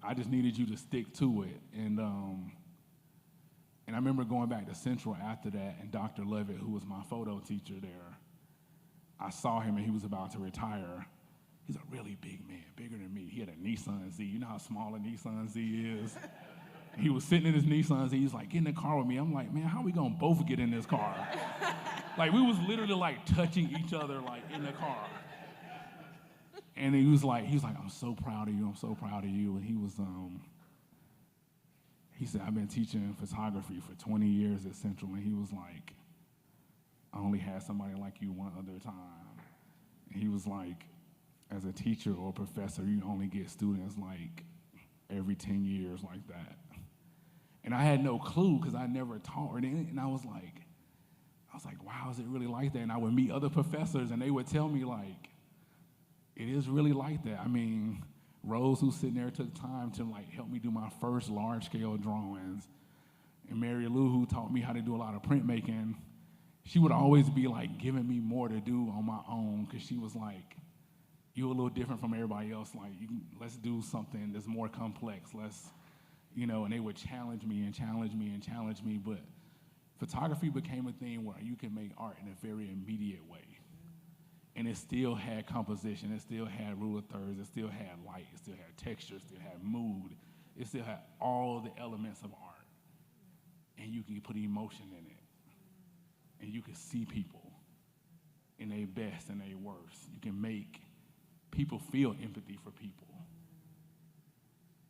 I just needed you to stick to it. And I remember going back to Central after that, and Dr. Levitt, who was my photo teacher there, I saw him, and he was about to retire. He's a really big man, bigger than me. He had a Nissan Z. You know how small a Nissan Z is? He was sitting in his Nissan Z. He was like, get in the car with me. I'm like, man, how we gonna both get in this car? Like, we was literally like touching each other like in the car. And he was like, I'm so proud of you. I'm so proud of you. And he said, I've been teaching photography for 20 years at Central. And he was like, I only had somebody like you one other time. And he was like, as a teacher or a professor, you only get students like every 10 years like that. And I had no clue, because I never taught. And I was like, wow, is it really like that? And I would meet other professors, and they would tell me like, it is really like that. I mean, Rose, who's sitting there, took time to like help me do my first large-scale drawings. And Mary Lou, who taught me how to do a lot of printmaking, she would always be like giving me more to do on my own, because she was like, you're a little different from everybody else. Like, let's do something that's more complex. And they would challenge me and challenge me and challenge me. But photography became a thing where you can make art in a very immediate way. And it still had composition, it still had rule of thirds, it still had light, it still had texture, it still had mood, it still had all the elements of art. And you can put emotion in it. And you can see people in their best and their worst. You can make people feel empathy for people.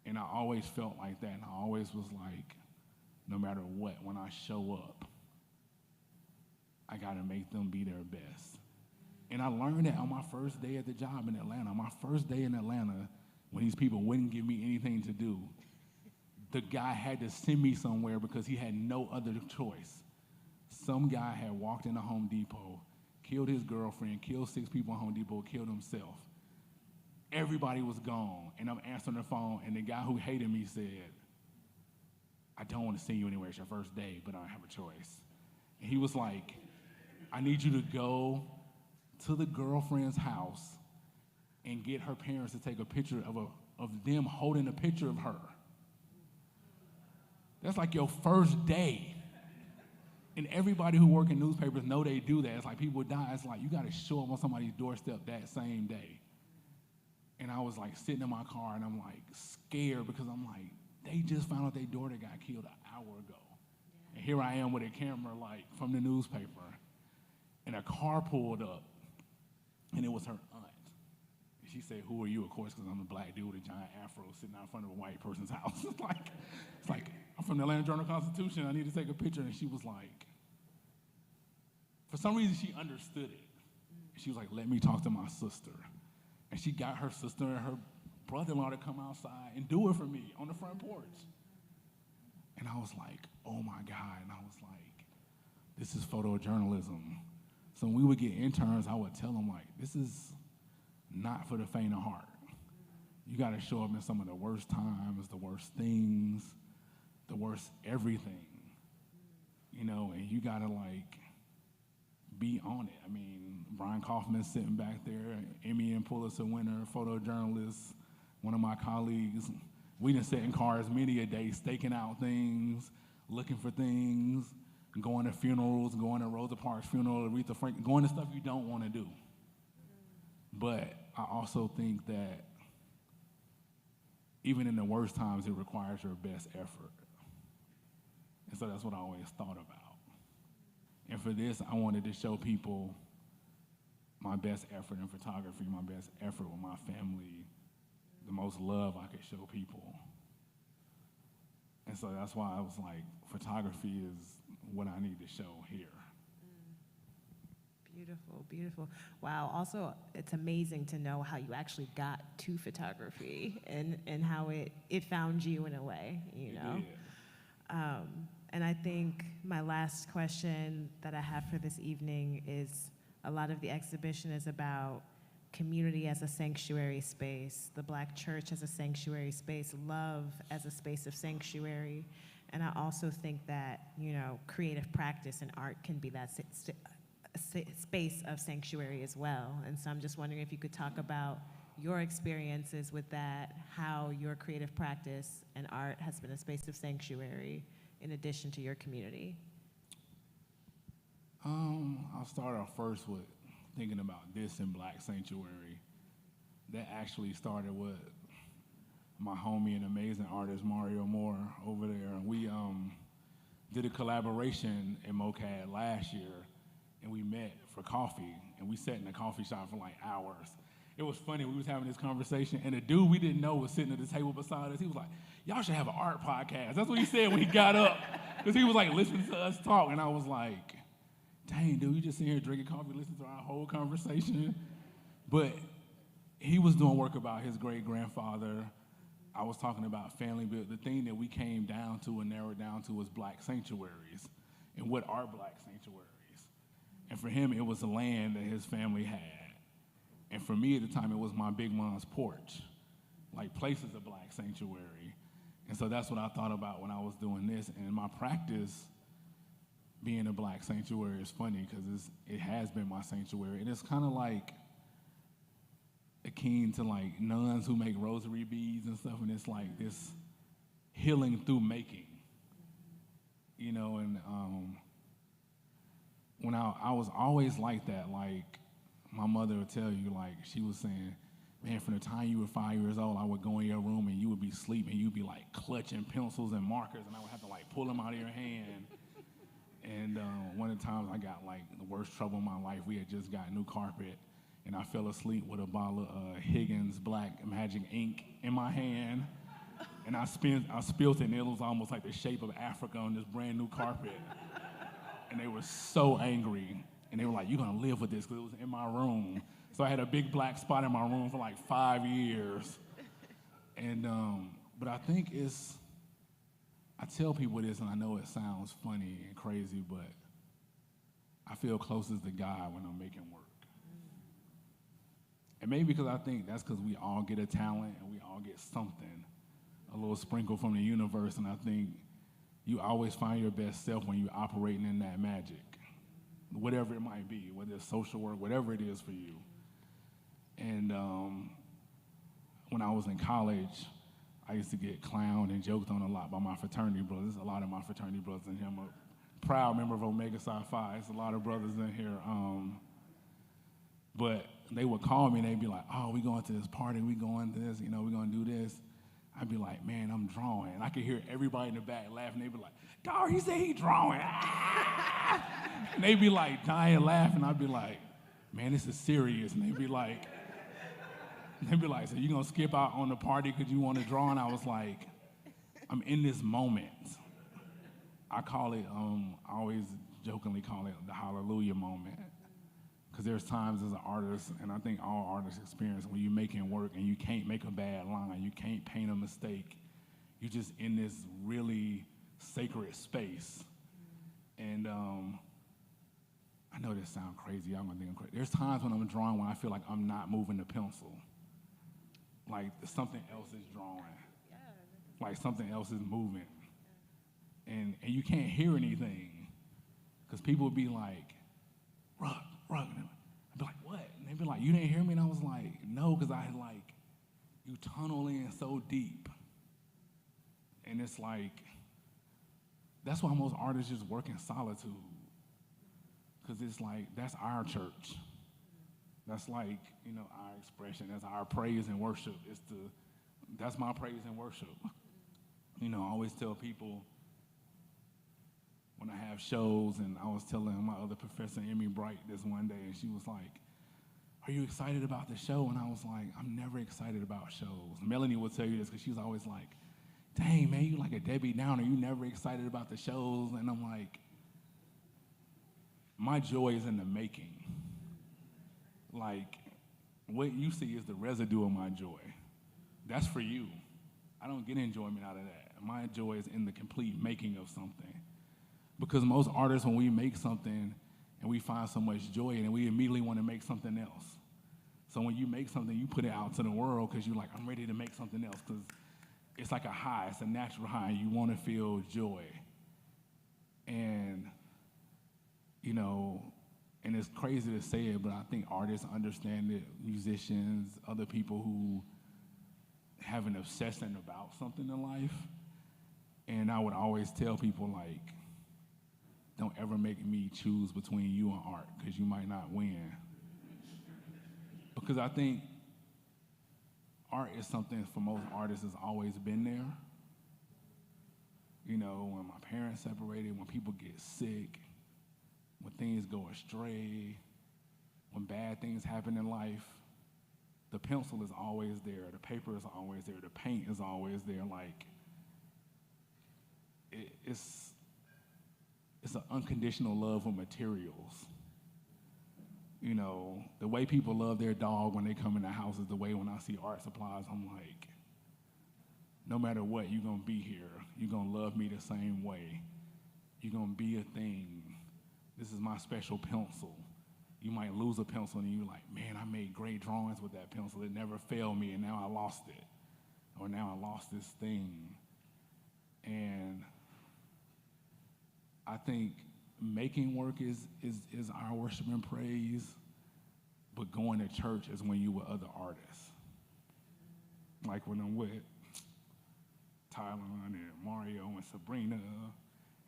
And I always felt like that, and I always was like, no matter what, when I show up, I gotta make them be their best. And I learned that on my first day at the job in Atlanta. My first day in Atlanta, when these people wouldn't give me anything to do, the guy had to send me somewhere because he had no other choice. Some guy had walked into Home Depot, killed his girlfriend, killed 6 people at Home Depot, killed himself. Everybody was gone, and I'm answering the phone, and the guy who hated me said, I don't want to see you anywhere. It's your first day, but I don't have a choice. And he was like, I need you to go to the girlfriend's house and get her parents to take a picture of them holding a picture of her. That's like your first day. And everybody who work in newspapers know they do that. It's like people die. It's like you got to show up on somebody's doorstep that same day. And I was like sitting in my car and I'm like scared because I'm like, they just found out their daughter got killed an hour ago. Yeah. And here I am with a camera like from the newspaper. And a car pulled up and it was her aunt. And she said, who are you? Of course, because I'm a black dude with a giant afro sitting out in front of a white person's house. It's like, I'm from the Atlanta Journal-Constitution. I need to take a picture. And she was like, for some reason, she understood it. She was like, let me talk to my sister. And she got her sister and her brother-in-law to come outside and do it for me on the front porch. And I was like, oh my God. And I was like, this is photojournalism. So when we would get interns, I would tell them like, this is not for the faint of heart. You got to show up in some of the worst times, the worst things, the worst everything, and you got to like be on it. I mean, Brian Kaufman's sitting back there, Emmy and Pulitzer winner, photojournalist, one of my colleagues. We done sat in cars many a day, staking out things, looking for things, going to funerals, going to Rosa Parks' funeral, Aretha Franklin, going to stuff you don't want to do. But I also think that even in the worst times, it requires your best effort. And so that's what I always thought about. And for this, I wanted to show people my best effort in photography, my best effort with my family, the most love I could show people. And so that's why I was like, photography is what I need to show here. Beautiful, beautiful. Wow, also, it's amazing to know how you actually got to photography and how it found you in a way, you know? And I think my last question that I have for this evening is, a lot of the exhibition is about community as a sanctuary space, the Black church as a sanctuary space, love as a space of sanctuary. And I also think that, creative practice and art can be that space of sanctuary as well. And so I'm just wondering if you could talk about your experiences with that, how your creative practice and art has been a space of sanctuary in addition to your community. I'll start off first with thinking about this in Black Sanctuary. That actually started with my homie and amazing artist Mario Moore over there. We did a collaboration in MOCAD last year, and we met for coffee, and we sat in a coffee shop for like hours. It was funny, we was having this conversation, and a dude we didn't know was sitting at the table beside us. He was like, y'all should have an art podcast. That's what he said when he got up, because he was like listening to us talk, and I was like, dang, dude, you just sitting here drinking coffee, listening to our whole conversation. But he was doing work about his great-grandfather. I was talking about family, but the thing that we came down to and narrowed down to was Black sanctuaries, and what are Black sanctuaries. And for him, it was the land that his family had. And for me at the time, it was my big mom's porch. Like place is a black sanctuary. And so that's what I thought about when I was doing this. And my practice being a black sanctuary is funny because it has been my sanctuary. And it's kind of like akin to like nuns who make rosary beads and stuff. And it's like this healing through making, you know. And when I was always like that, like my mother would tell you, like she was saying, man, from the time you were 5 years old, I would go in your room and you would be sleeping. You'd be like clutching pencils and markers, and I would have to like pull them out of your hand. And one of the times I got like the worst trouble in my life, we had just got new carpet, and I fell asleep with a bottle of Higgins Black Magic ink in my hand, and I spilled it, and it was almost like the shape of Africa on this brand new carpet. And they were so angry, and they were like, "You're gonna live with this," because it was in my room. So I had a big black spot in my room for like 5 years. And, but I think I tell people this, and I know it sounds funny and crazy, but I feel closest to God when I'm making work. And maybe because I think that's because we all get a talent and we all get something, a little sprinkle from the universe, and I think you always find your best self when you're operating in that magic, whatever it might be, whether it's social work, whatever it is for you. And when I was in college, I used to get clowned and joked on a lot by my fraternity brothers. There's a lot of my fraternity brothers in here. I'm a proud member of Omega Psi Phi. There's a lot of brothers in here. But they would call me and they'd be like, "Oh, we going to this party, we going to this, we're going to do this." I'd be like, "Man, I'm drawing." And I could hear everybody in the back laughing. They'd be like, "Dawg, he said he drawing." And they'd be like dying laughing. I'd be like, "Man, this is serious." And they'd be like, "So you gonna skip out on the party because you want to draw?" And I was like, I'm in this moment. I call it, I always jokingly call it the hallelujah moment. Because there's times as an artist, and I think all artists experience, when you're making work and you can't make a bad line, you can't paint a mistake. You're just in this really sacred space. And I know this sounds crazy. I'm gonna think I'm crazy. There's times when I'm drawing when I feel like I'm not moving the pencil. Like something else is drawing. Like something else is moving. And you can't hear anything. Because people would be like, Ruck. And I'd be like, "What?" And they'd be like, "You didn't hear me?" And I was like, "No," because I had like, you tunnel in so deep. And it's like, that's why most artists just work in solitude. Because it's like, that's our church. That's like, our expression. That's our praise and worship. That's my praise and worship. I always tell people when I have shows, and I was telling my other professor, Emmy Bright, this one day, and she was like, "Are you excited about the show?" And I was like, "I'm never excited about shows." Melanie will tell you this because she was always like, "Dang, man, you like a Debbie Downer. You never excited about the shows." And I'm like, my joy is in the making. Like, what you see is the residue of my joy. That's for you. I don't get enjoyment out of that. My joy is in the complete making of something. Because most artists, when we make something and we find so much joy in it, we immediately want to make something else. So when you make something, you put it out to the world because you're like, I'm ready to make something else. Because it's like a high. It's a natural high. You want to feel joy. And, and it's crazy to say it, but I think artists understand it, musicians, other people who have an obsession about something in life. And I would always tell people, like, don't ever make me choose between you and art, because you might not win. Because I think art is something for most artists has always been there. When my parents separated, when people get sick, when things go astray, when bad things happen in life, the pencil is always there, the paper is always there, the paint is always there. Like, it's an unconditional love of materials. The way people love their dog when they come in the house is the way when I see art supplies, I'm like, no matter what, you're going to be here. You're going to love me the same way. You're going to be a thing. This is my special pencil. You might lose a pencil and you're like, man, I made great drawings with that pencil. It never failed me and now I lost it. or now I lost this thing. And I think making work is our worship and praise, but going to church is when you with other artists. Like when I'm with Tylon and Mario and Sabrina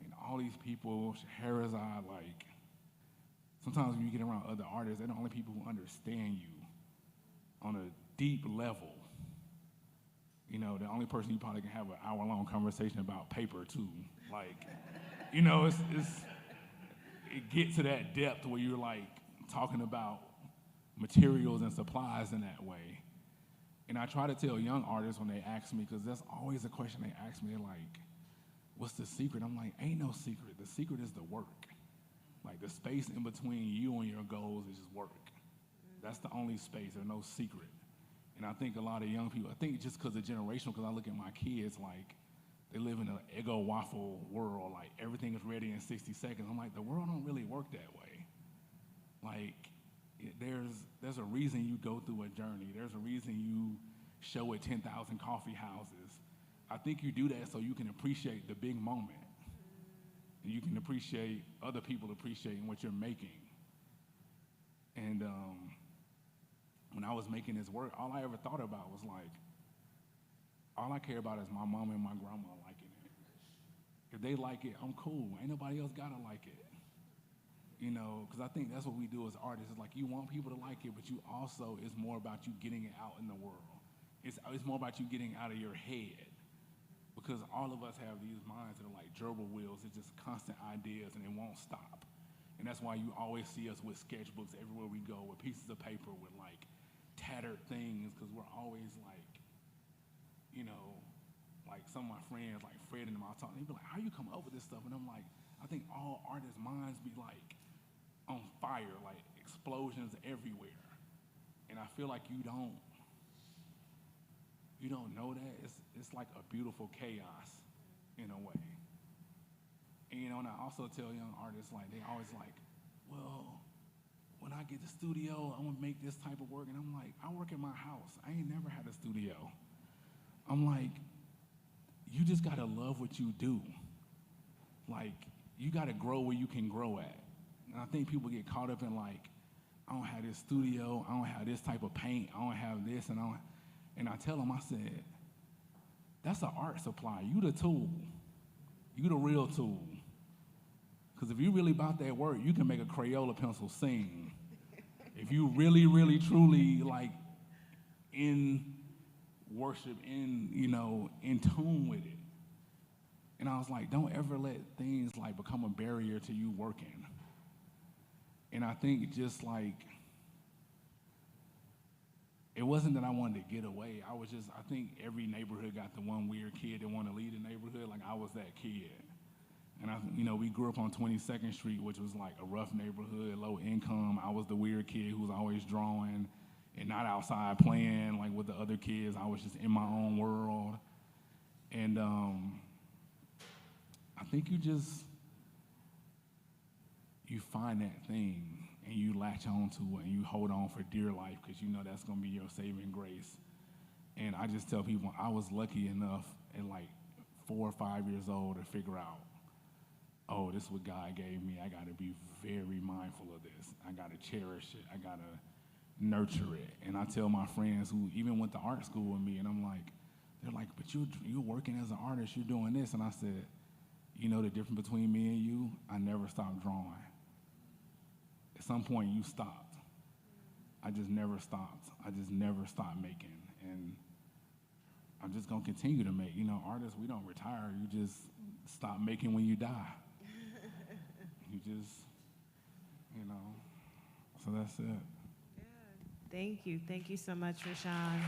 and all these people, Scheherazade, like, sometimes when you get around other artists, they're the only people who understand you on a deep level. You know, the only person you probably can have an hour-long conversation about paper, too. Like, you know, it gets to that depth where you're, like, talking about materials and supplies in that way. And I try to tell young artists when they ask me, because that's always a question they ask me, like, what's the secret? I'm like, ain't no secret. The secret is the work. Like, the space in between you and your goals is just work. That's the only space. There's no secret. And I think a lot of young people, I think just because of generational, because I look at my kids, like, they live in an Eggo waffle world. Like, everything is ready in 60 seconds. I'm like, the world don't really work that way. Like, there's a reason you go through a journey. There's a reason you show at 10,000 coffee houses. I think you do that so you can appreciate the big moment. And you can appreciate other people appreciating what you're making. And when I was making this work, all I ever thought about was like, all I care about is my mom and my grandma liking it. If they like it, I'm cool. Ain't nobody else gotta like it. You know, because I think that's what we do as artists. It's like you want people to like it, but you also, it's more about you getting it out in the world. It's more about you getting out of your head. Because all of us have these minds that are like gerbil wheels. It's just constant ideas and it won't stop. And that's why you always see us with sketchbooks everywhere we go, with pieces of paper, with like tattered things, because we're always like, you know, like some of my friends, like Fred and them, I was talking, they'd be like, how you come up with this stuff? And I'm like, I think all artists' minds be like on fire, like explosions everywhere. And I feel like you don't know that. It's like a beautiful chaos in a way. And you know, and I also tell young artists, like, they always like, well, when I get the studio, I'm gonna make this type of work. And I'm like, I work in my house. I ain't never had a studio. I'm like, you just gotta love what you do. Like, you gotta grow where you can grow at. And I think people get caught up in like, I don't have this studio, I don't have this type of paint, I don't have this, and I tell them, I said, that's an art supply. You the tool. You the real tool. Because if you really about that work, you can make a Crayola pencil sing. If you really, really, truly like in worship, in tune with it. And I was like, don't ever let things like become a barrier to you working. And I think just like, it wasn't that I wanted to get away. I think every neighborhood got the one weird kid that wanted to lead the neighborhood. Like, I was that kid. And we grew up on 22nd Street, which was like a rough neighborhood, low income. I was the weird kid who was always drawing and not outside playing like with the other kids. I was just in my own world. And I think you find that thing and you latch on to it and you hold on for dear life because you know that's gonna be your saving grace. And I just tell people I was lucky enough at like 4 or 5 years old to figure out, oh, this is what God gave me. I gotta be very mindful of this. I gotta cherish it. I gotta nurture it. And I tell my friends who even went to art school with me, and I'm like, they're like, but you're working as an artist, you're doing this. And I said, you know the difference between me and you? I never stopped drawing. At some point, you stopped. I just never stopped. I just never stopped making. And I'm just gonna continue to make. Artists, we don't retire. You just stop making when you die. You just, so that's it. Yeah. Thank you. Thank you so much, Rashaun.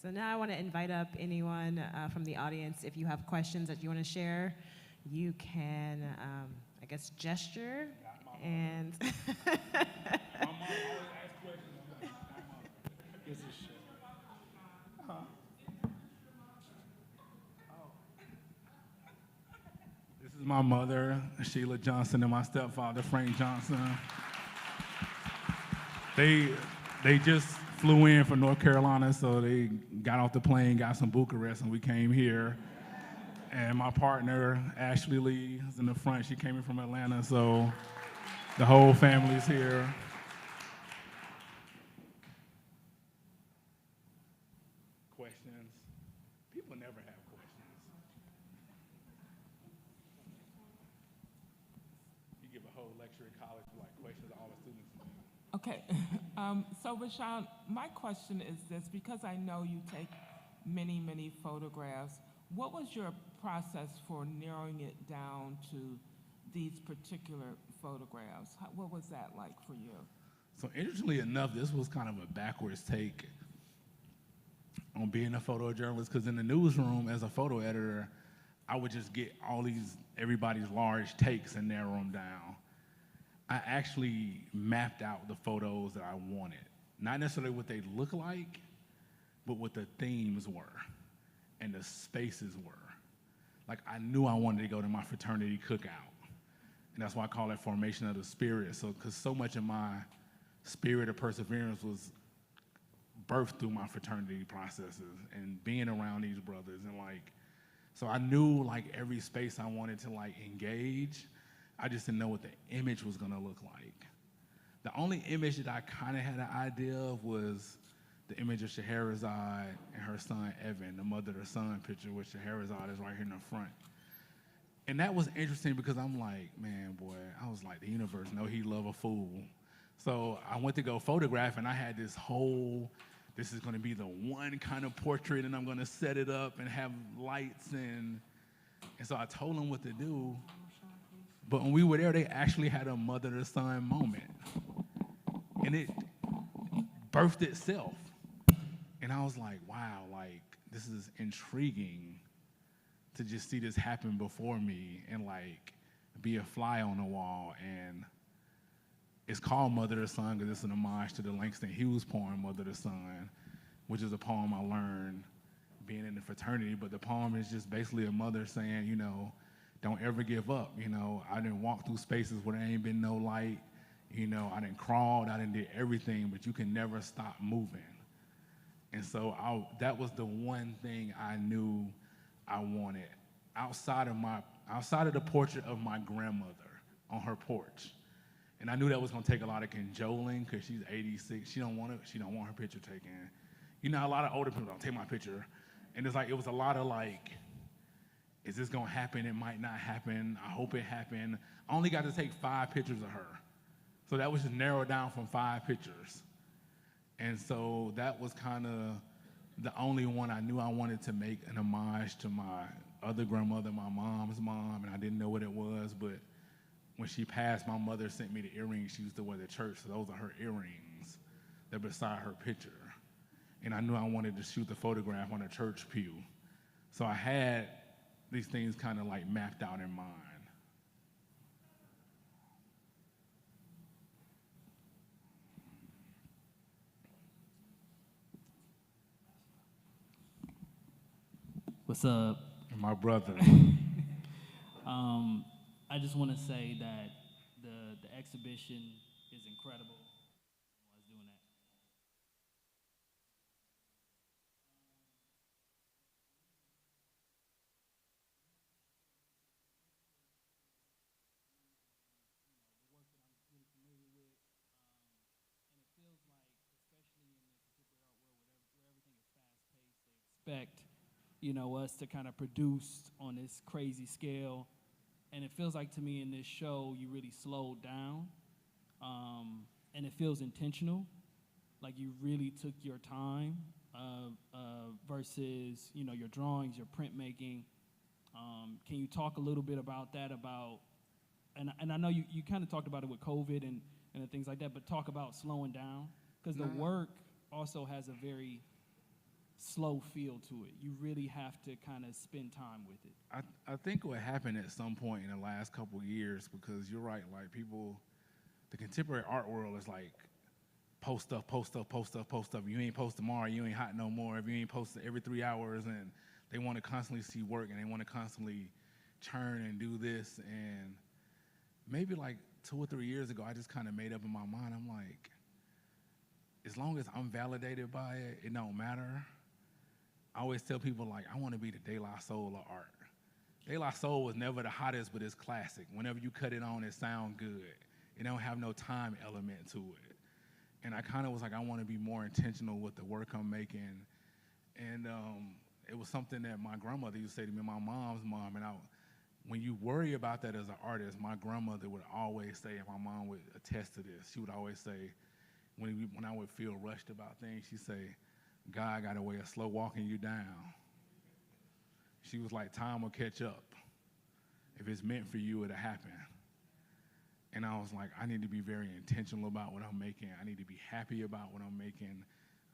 So now I want to invite up anyone from the audience. If you have questions that you want to share, you can, gesture and. This is my mother, Sheila Johnson, and my stepfather, Frank Johnson. They just flew in from North Carolina, so they got off the plane, got some Bucharest, and we came here. And my partner, Ashley Lee, is in the front. She came in from Atlanta, so the whole family's here. Questions? People never have questions. You give a whole lecture at college, like questions to all the students. Okay, so Rashaun, my question is this, because I know you take many, many photographs, what was your process for narrowing it down to these particular photographs? What was that like for you? So interestingly enough, this was kind of a backwards take on being a photojournalist, because in the newsroom as a photo editor, I would just get everybody's large takes and narrow them down. I actually mapped out the photos that I wanted. Not necessarily what they look like, but what the themes were and the spaces were. Like, I knew I wanted to go to my fraternity cookout. And that's why I call it formation of the spirit. So, because so much of my spirit of perseverance was birthed through my fraternity processes and being around these brothers. And so I knew every space I wanted to engage. I just didn't know what the image was gonna look like. The only image that I kind of had an idea of was the image of Cherise and her son Evan, the mother to son picture, with Cherise is right here in the front. And that was interesting because I'm like, man, boy, I was like, the universe know he love a fool. So I went to go photograph, and I had this is gonna be the one kind of portrait, and I'm gonna set it up and have lights, and so I told them what to do. But when we were there, they actually had a mother to son moment. And it birthed itself. And I was like, wow, this is intriguing to just see this happen before me and be a fly on the wall. And it's called Mother to Son because it's an homage to the Langston Hughes poem, Mother to Son, which is a poem I learned being in the fraternity. But the poem is just basically a mother saying, don't ever give up. I didn't walk through spaces where there ain't been no light. I didn't crawl, I didn't do everything, but you can never stop moving. And so that was the one thing I knew I wanted outside of the portrait of my grandmother on her porch. And I knew that was gonna take a lot of cajoling because she's 86. She don't want her picture taken. A lot of older people don't take my picture. And it was a lot of is this gonna happen? It might not happen. I hope it happened. I only got to take 5 pictures of her. So that was just narrowed down from 5 pictures. And so that was kind of the only one I knew I wanted to make an homage to my other grandmother, my mom's mom, and I didn't know what it was, but when she passed, my mother sent me the earrings she used to wear to church, so those are her earrings. They're beside her picture. And I knew I wanted to shoot the photograph on a church pew. So I had these things kind of mapped out in mind. What's up? My brother. I just want to say that the exhibition is incredible. I was doing that. Expect, us to kind of produce on this crazy scale. And it feels like to me in this show, you really slowed down. And it feels intentional. Like you really took your time versus, your drawings, your printmaking. Can you talk a little bit about that, and I know you kind of talked about it with COVID and things like that, but talk about slowing down. Because the work also has a very slow feel to it. You really have to kind of spend time with it. I think what happened at some point in the last couple of years, because you're right, people, the contemporary art world is post stuff, post stuff, post stuff, post stuff. You ain't post tomorrow, you ain't hot no more. If you ain't posted every 3 hours, and they want to constantly see work and they want to constantly churn and do this. And maybe like 2 or 3 years ago, I just kind of made up in my mind, I'm like, as long as I'm validated by it, it don't matter. I always tell people, like, I want to be the De La Soul of art. De La Soul was never the hottest, but it's classic. Whenever you cut it on, it sound good. It don't have no time element to it. And I kind of was like, I want to be more intentional with the work I'm making. And it was something that my grandmother used to say to me, my mom's mom. And when you worry about that as an artist, my grandmother would always say, and my mom would attest to this, she would always say, when I would feel rushed about things, she'd say, God got a way of slow walking you down. She was like, time will catch up. If it's meant for you, it'll happen. And I was like, I need to be very intentional about what I'm making. I need to be happy about what I'm making.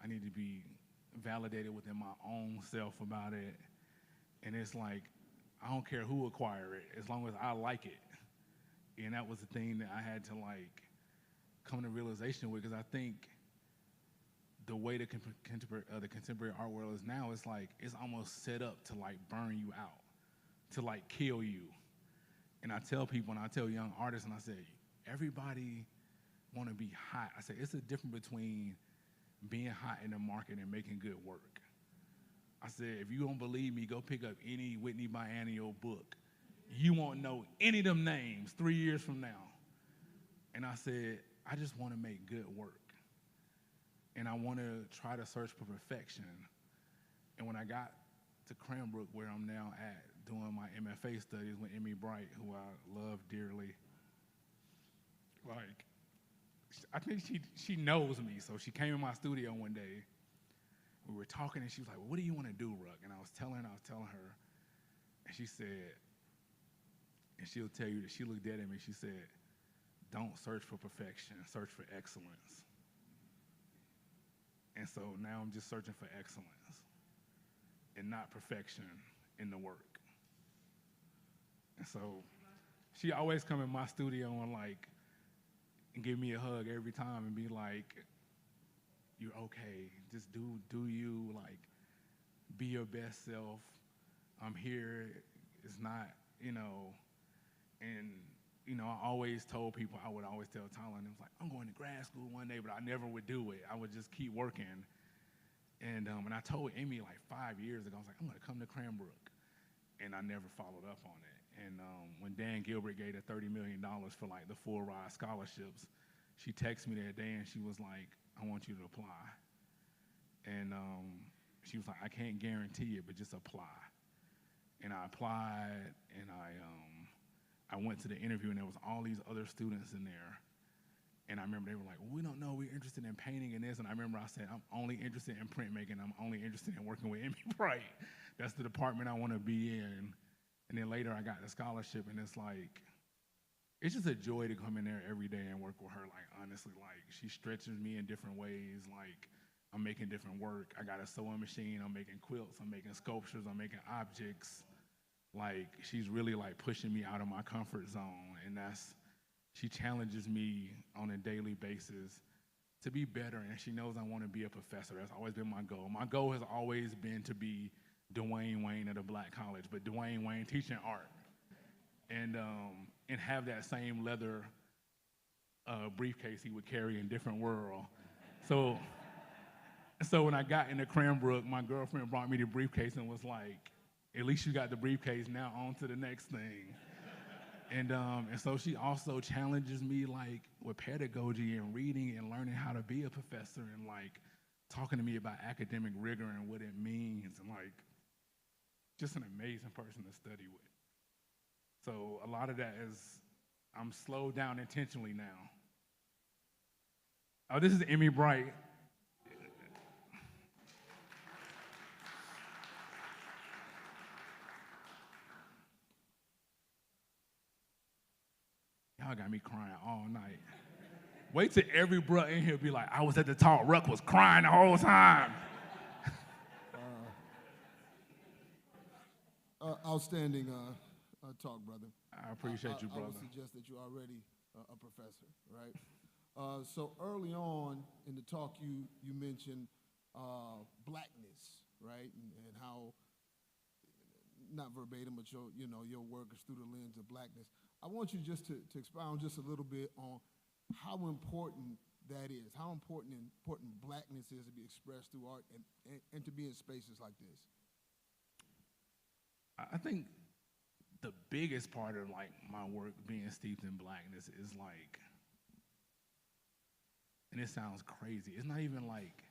I need to be validated within my own self about it. And it's like, I don't care who acquire it, as long as I like it. And that was the thing that I had to like come to realization with, because I think the way the contemporary art world is now, it's like, it's almost set up to like burn you out, to like kill you. And I tell people, and I tell young artists, and I say, everybody want to be hot. I say, it's a difference between being hot in the market and making good work. I said, if you don't believe me, go pick up any Whitney Biennial book. You won't know any of them names 3 years from now. And I said, I just want to make good work. And I want to try to search for perfection. And when I got to Cranbrook, where I'm now at, doing my MFA studies with Emmy Bright, who I love dearly, like, I think she knows me. So she came in my studio one day. We were talking, and she was like, well, what do you want to do, Ruck? And I was telling her, and she said, and she'll tell you that she looked at me, she said, don't search for perfection, search for excellence. And so now I'm just searching for excellence and not perfection in the work. And so she always come in my studio and give me a hug every time and be like, you're okay, just do you, like, be your best self. I'm here, it's not, and I always told people, I would always tell Tyler, and it was like, I'm going to grad school one day, but I never would do it. I would just keep working. And I told Amy like 5 years ago, I was like, I'm going to come to Cranbrook. And I never followed up on it. And when Dan Gilbert gave her $30 million for like the full ride scholarships, she texted me that day and she was like, I want you to apply. And she was like, I can't guarantee it, but just apply. And I applied, and I went to the interview, and there was all these other students in there. And I remember they were like, well, we don't know, we're interested in painting and this. And I remember I said, I'm only interested in printmaking. I'm only interested in working with Emmy Bright. That's the department I want to be in. And then later I got the scholarship, and it's like, it's just a joy to come in there every day and work with her. Like, honestly, like, she stretches me in different ways. Like, I'm making different work. I got a sewing machine. I'm making quilts. I'm making sculptures. I'm making objects. Like, she's really like pushing me out of my comfort zone. And she challenges me on a daily basis to be better. And she knows I want to be a professor. That's always been my goal. My goal has always been to be Dwayne Wayne at a black college, but Dwayne Wayne teaching art. And have that same leather briefcase he would carry in Different World. So when I got into Cranbrook, my girlfriend brought me the briefcase and was like, at least you got the briefcase, now on to the next thing. And so she also challenges me like with pedagogy and reading and learning how to be a professor, and like talking to me about academic rigor and what it means, and like just an amazing person to study with. So a lot of that is, I'm slowed down intentionally now. Oh, this is Emmy Bright. Y'all got me crying all night. Wait till every bruh in here be like, I was at the talk, Ruck was crying the whole time. Outstanding talk, brother. I appreciate you, brother. I would suggest that you're already a professor, right? So early on in the talk, you mentioned blackness, right? And how not verbatim, but your work is through the lens of blackness. I want you just to expound just a little bit on how important that is, how important blackness is to be expressed through art and to be in spaces like this. I think the biggest part of like my work being steeped in blackness is like, and it sounds crazy, it's not even like,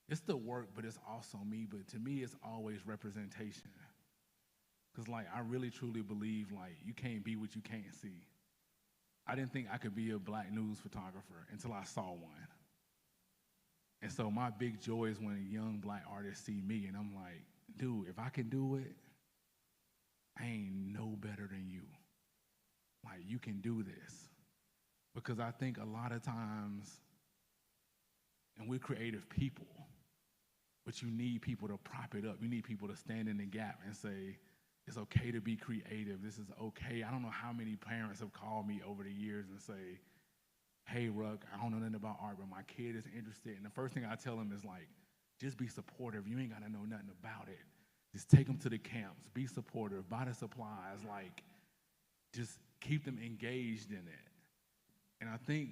it's the work, but it's also me, but to me it's always representation. Cause like I really truly believe like you can't be what you can't see. I didn't think I could be a black news photographer until I saw one. And so my big joy is when young black artists see me and I'm like, dude, if I can do it, I ain't no better than you. Like, you can do this. Because I think a lot of times, and we're creative people, but you need people to prop it up. You need people to stand in the gap and say, it's okay to be creative. This is okay. I don't know how many parents have called me over the years and say, hey, Ruck, I don't know nothing about art, but my kid is interested. And the first thing I tell them is like, just be supportive. You ain't got to know nothing about it. Just take them to the camps, be supportive, buy the supplies, like, just keep them engaged in it. And I think,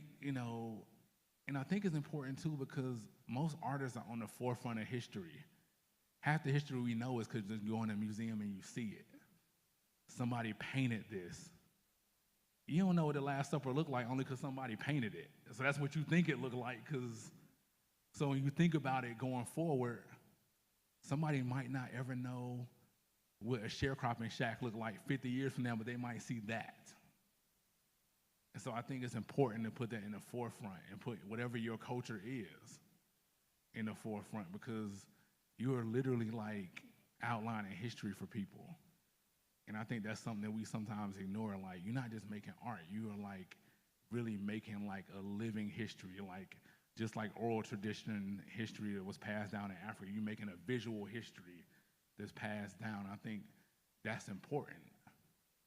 it's important too because most artists are on the forefront of history. Half the history we know is because you go in a museum and you see it. Somebody painted this. You don't know what the Last Supper looked like only because somebody painted it. So that's what you think it looked like so when you think about it going forward, somebody might not ever know what a sharecropping shack looked like 50 years from now, but they might see that. And so I think it's important to put that in the forefront and put whatever your culture is in the forefront because you are literally like outlining history for people. And I think that's something that we sometimes ignore. Like, you're not just making art, you are like really making like a living history, like just like oral tradition history that was passed down in Africa, you're making a visual history that's passed down. I think that's important.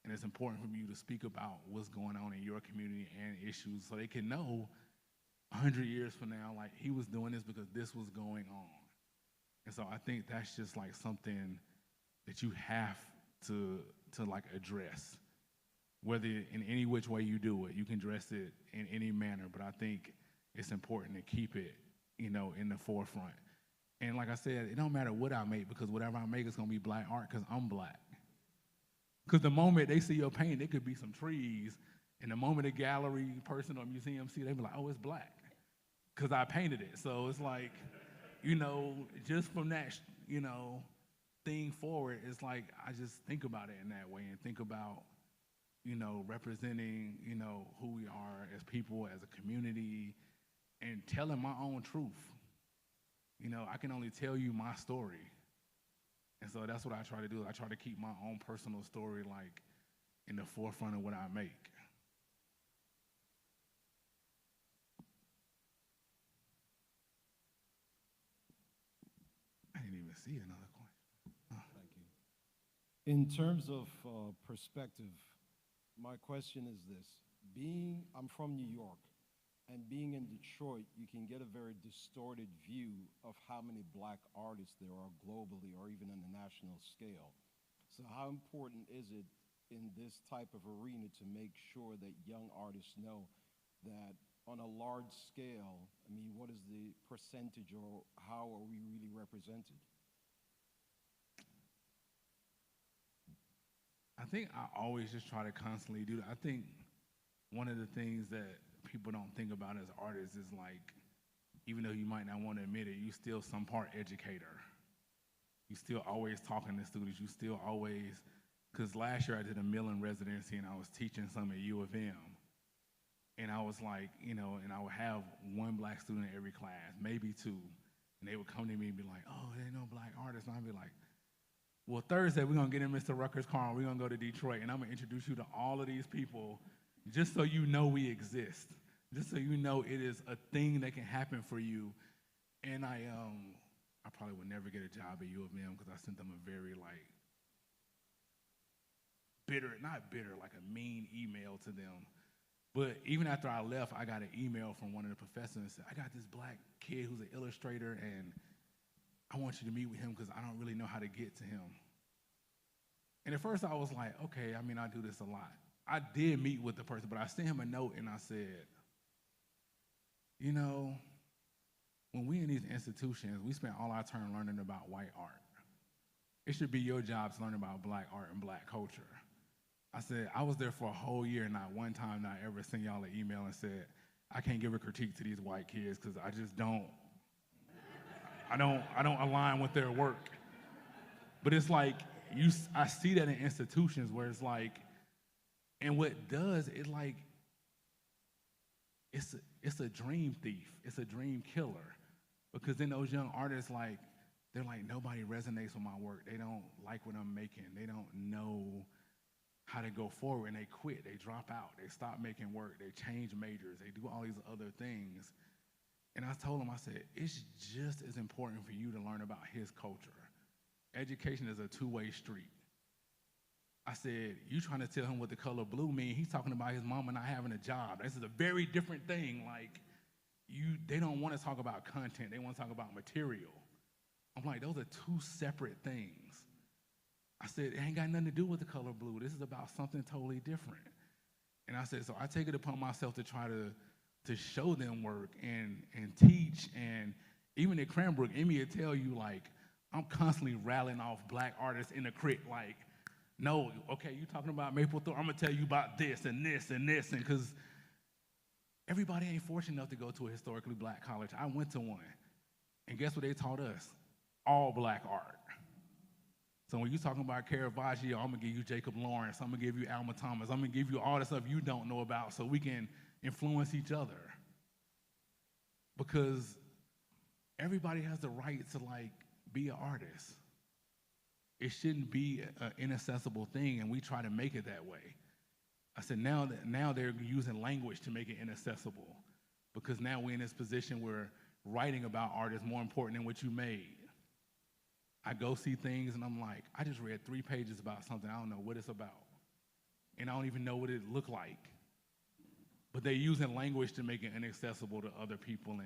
And it's important for you to speak about what's going on in your community and issues so they can know 100 years from now, like, he was doing this because this was going on. And so I think that's just like something that you have to like address. Whether in any which way you do it, you can address it in any manner, but I think it's important to keep it, in the forefront. And like I said, it don't matter what I make because whatever I make is gonna be black art because I'm black. Because the moment they see your painting, it could be some trees, and the moment a gallery person or museum see it, they be like, oh, it's black, because I painted it. So it's like, just from that, thing forward, it's like I just think about it in that way and think about, representing, who we are as people, as a community, and telling my own truth. I can only tell you my story. And so that's what I try to do. I try to keep my own personal story, like, in the forefront of what I make. I didn't even see another question. Thank you. In terms of perspective, my question is this. I'm from New York, and being in Detroit, you can get a very distorted view of how many black artists there are globally or even on a national scale. So how important is it in this type of arena to make sure that young artists know that on a large scale, what is the percentage or how are we really represented? I think I always just try to constantly do that. I think one of the things that people don't think about as artists is like, even though you might not want to admit it, you still some part educator. You still always talking to students. You still always, because last year I did a Millen residency and I was teaching some at U of M. And I was like, and I would have one black student in every class, maybe two. And they would come to me and be like, oh, there ain't no black artists. And I'd be like, well, Thursday we're going to get in Mr. Rucker's car and we're going to go to Detroit. And I'm going to introduce you to all of these people just so you know we exist, just so you know it is a thing that can happen for you. And I probably would never get a job at U of M because I sent them a very like like a mean email to them. But even after I left, I got an email from one of the professors and said, I got this black kid who's an illustrator and I want you to meet with him because I don't really know how to get to him. And at first I was like, okay, I mean, I do this a lot. I did meet with the person, but I sent him a note and I said, you know, when we in these institutions, we spend all our time learning about white art. It should be your job to learn about black art and black culture. I said, I was there for a whole year, not one time did I ever send y'all an email and said, I can't give a critique to these white kids because I just don't align with their work. But it's like, I see that in institutions where it's like, and what it does, it's like, it's a dream thief, it's a dream killer. Because then those young artists, like, they're like, nobody resonates with my work. They don't like what I'm making. They don't know how to go forward, and they quit, they drop out, they stop making work, they change majors, they do all these other things. And I told him, I said, it's just as important for you to learn about his culture. Education is a two-way street. I said, you trying to tell him what the color blue means, he's talking about his mama not having a job. This is a very different thing. Like, they don't want to talk about content, they want to talk about material. I'm like, those are two separate things. I said, it ain't got nothing to do with the color blue. This is about something totally different. And I said, so I take it upon myself to try to show them work and teach. And even at Cranbrook, Emmy will tell you, like, I'm constantly rattling off black artists in the crit, like, no, okay, you talking about Maplethorpe, I'm gonna tell you about this and this and this, and because everybody ain't fortunate enough to go to a historically black college. I went to one, and guess what they taught us? All black art. So when you're talking about Caravaggio, I'm gonna give you Jacob Lawrence, I'm gonna give you Alma Thomas, I'm gonna give you all the stuff you don't know about so we can influence each other. Because everybody has the right to, like, be an artist. It shouldn't be an inaccessible thing, and we try to make it that way. I said, now they're using language to make it inaccessible, because now we're in this position where writing about art is more important than what you made. I go see things, and I'm like, I just read 3 pages about something. I don't know what it's about, and I don't even know what it looked like. But they're using language to make it inaccessible to other people,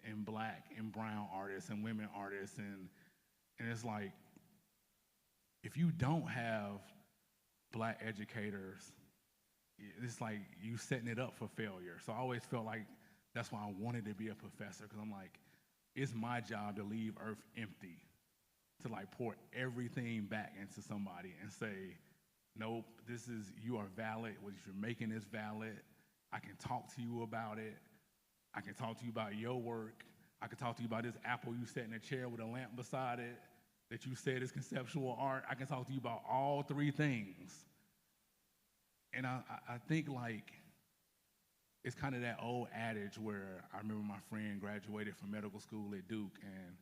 and black and brown artists and women artists, and it's like, if you don't have black educators, it's like you setting it up for failure. So I always felt like that's why I wanted to be a professor, because I'm like, it's my job to leave Earth empty, to, like, pour everything back into somebody and say, nope, you are valid, what you're making is valid, I can talk to you about it, I can talk to you about your work, I can talk to you about this apple you set in a chair with a lamp beside it that you said is conceptual art, I can talk to you about all 3 things. And I think, like, it's kind of that old adage where I remember my friend graduated from medical school at Duke, and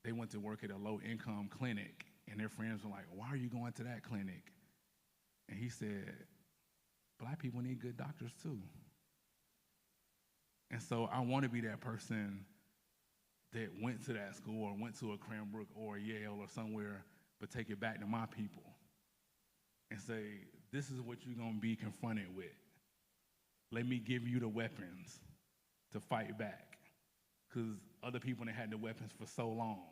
they went to work at a low-income clinic, and their friends were like, why are you going to that clinic? And he said, black people need good doctors too. And so I want to be that person that went to that school or went to a Cranbrook or a Yale or somewhere, but take it back to my people and say, this is what you're going to be confronted with. Let me give you the weapons to fight back, because other people that had the weapons for so long.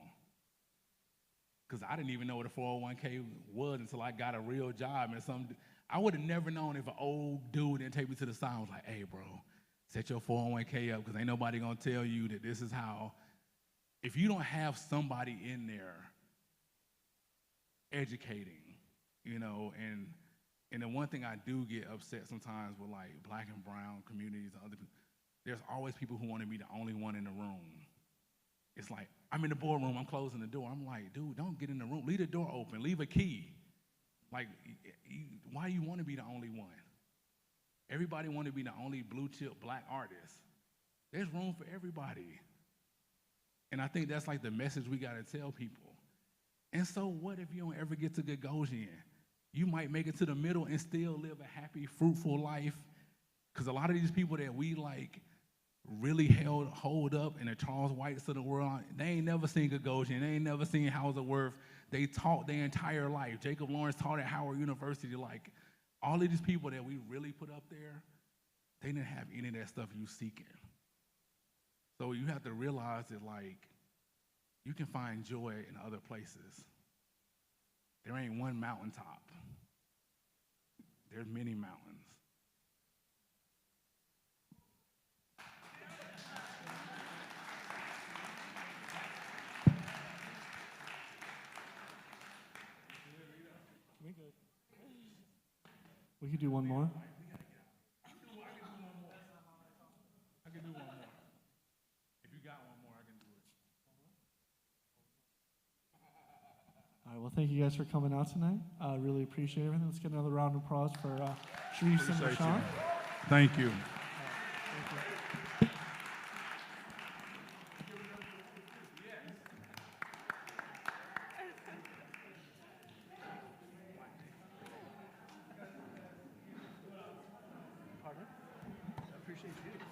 Because I didn't even know what a 401k was until I got a real job. And I would have never known if an old dude didn't take me to the side and was like, hey, bro, set your 401k up, because ain't nobody going to tell you that this is how. If you don't have somebody in there educating, you know, and the one thing I do get upset sometimes with, like, black and brown communities and other people, there's always people who want to be the only one in the room. It's like, I'm in the boardroom, I'm closing the door. I'm like, dude, don't get in the room. Leave the door open, leave a key. Like, why do you want to be the only one? Everybody want to be the only blue chip black artist. There's room for everybody. And I think that's, like, the message we got to tell people. And so what if you don't ever get to Gagosian? You might make it to the middle and still live a happy, fruitful life. Because a lot of these people that we, like, really hold up in the Charles Whites of the world, they ain't never seen Gagosian, they ain't never seen Howard Worth. They taught their entire life. Jacob Lawrence taught at Howard University. Like, all of these people that we really put up there, they didn't have any of that stuff you seeking. So you have to realize that, like, you can find joy in other places. there ain't one mountaintop. There's many mountains. We could do one more. I can do one more. If you got one more, I can do it. All right, well, thank you guys for coming out tonight. I really appreciate everything. Let's get another round of applause for Cherise and Appreciate Rashaun. you. Thank you. Pardon? I appreciate you.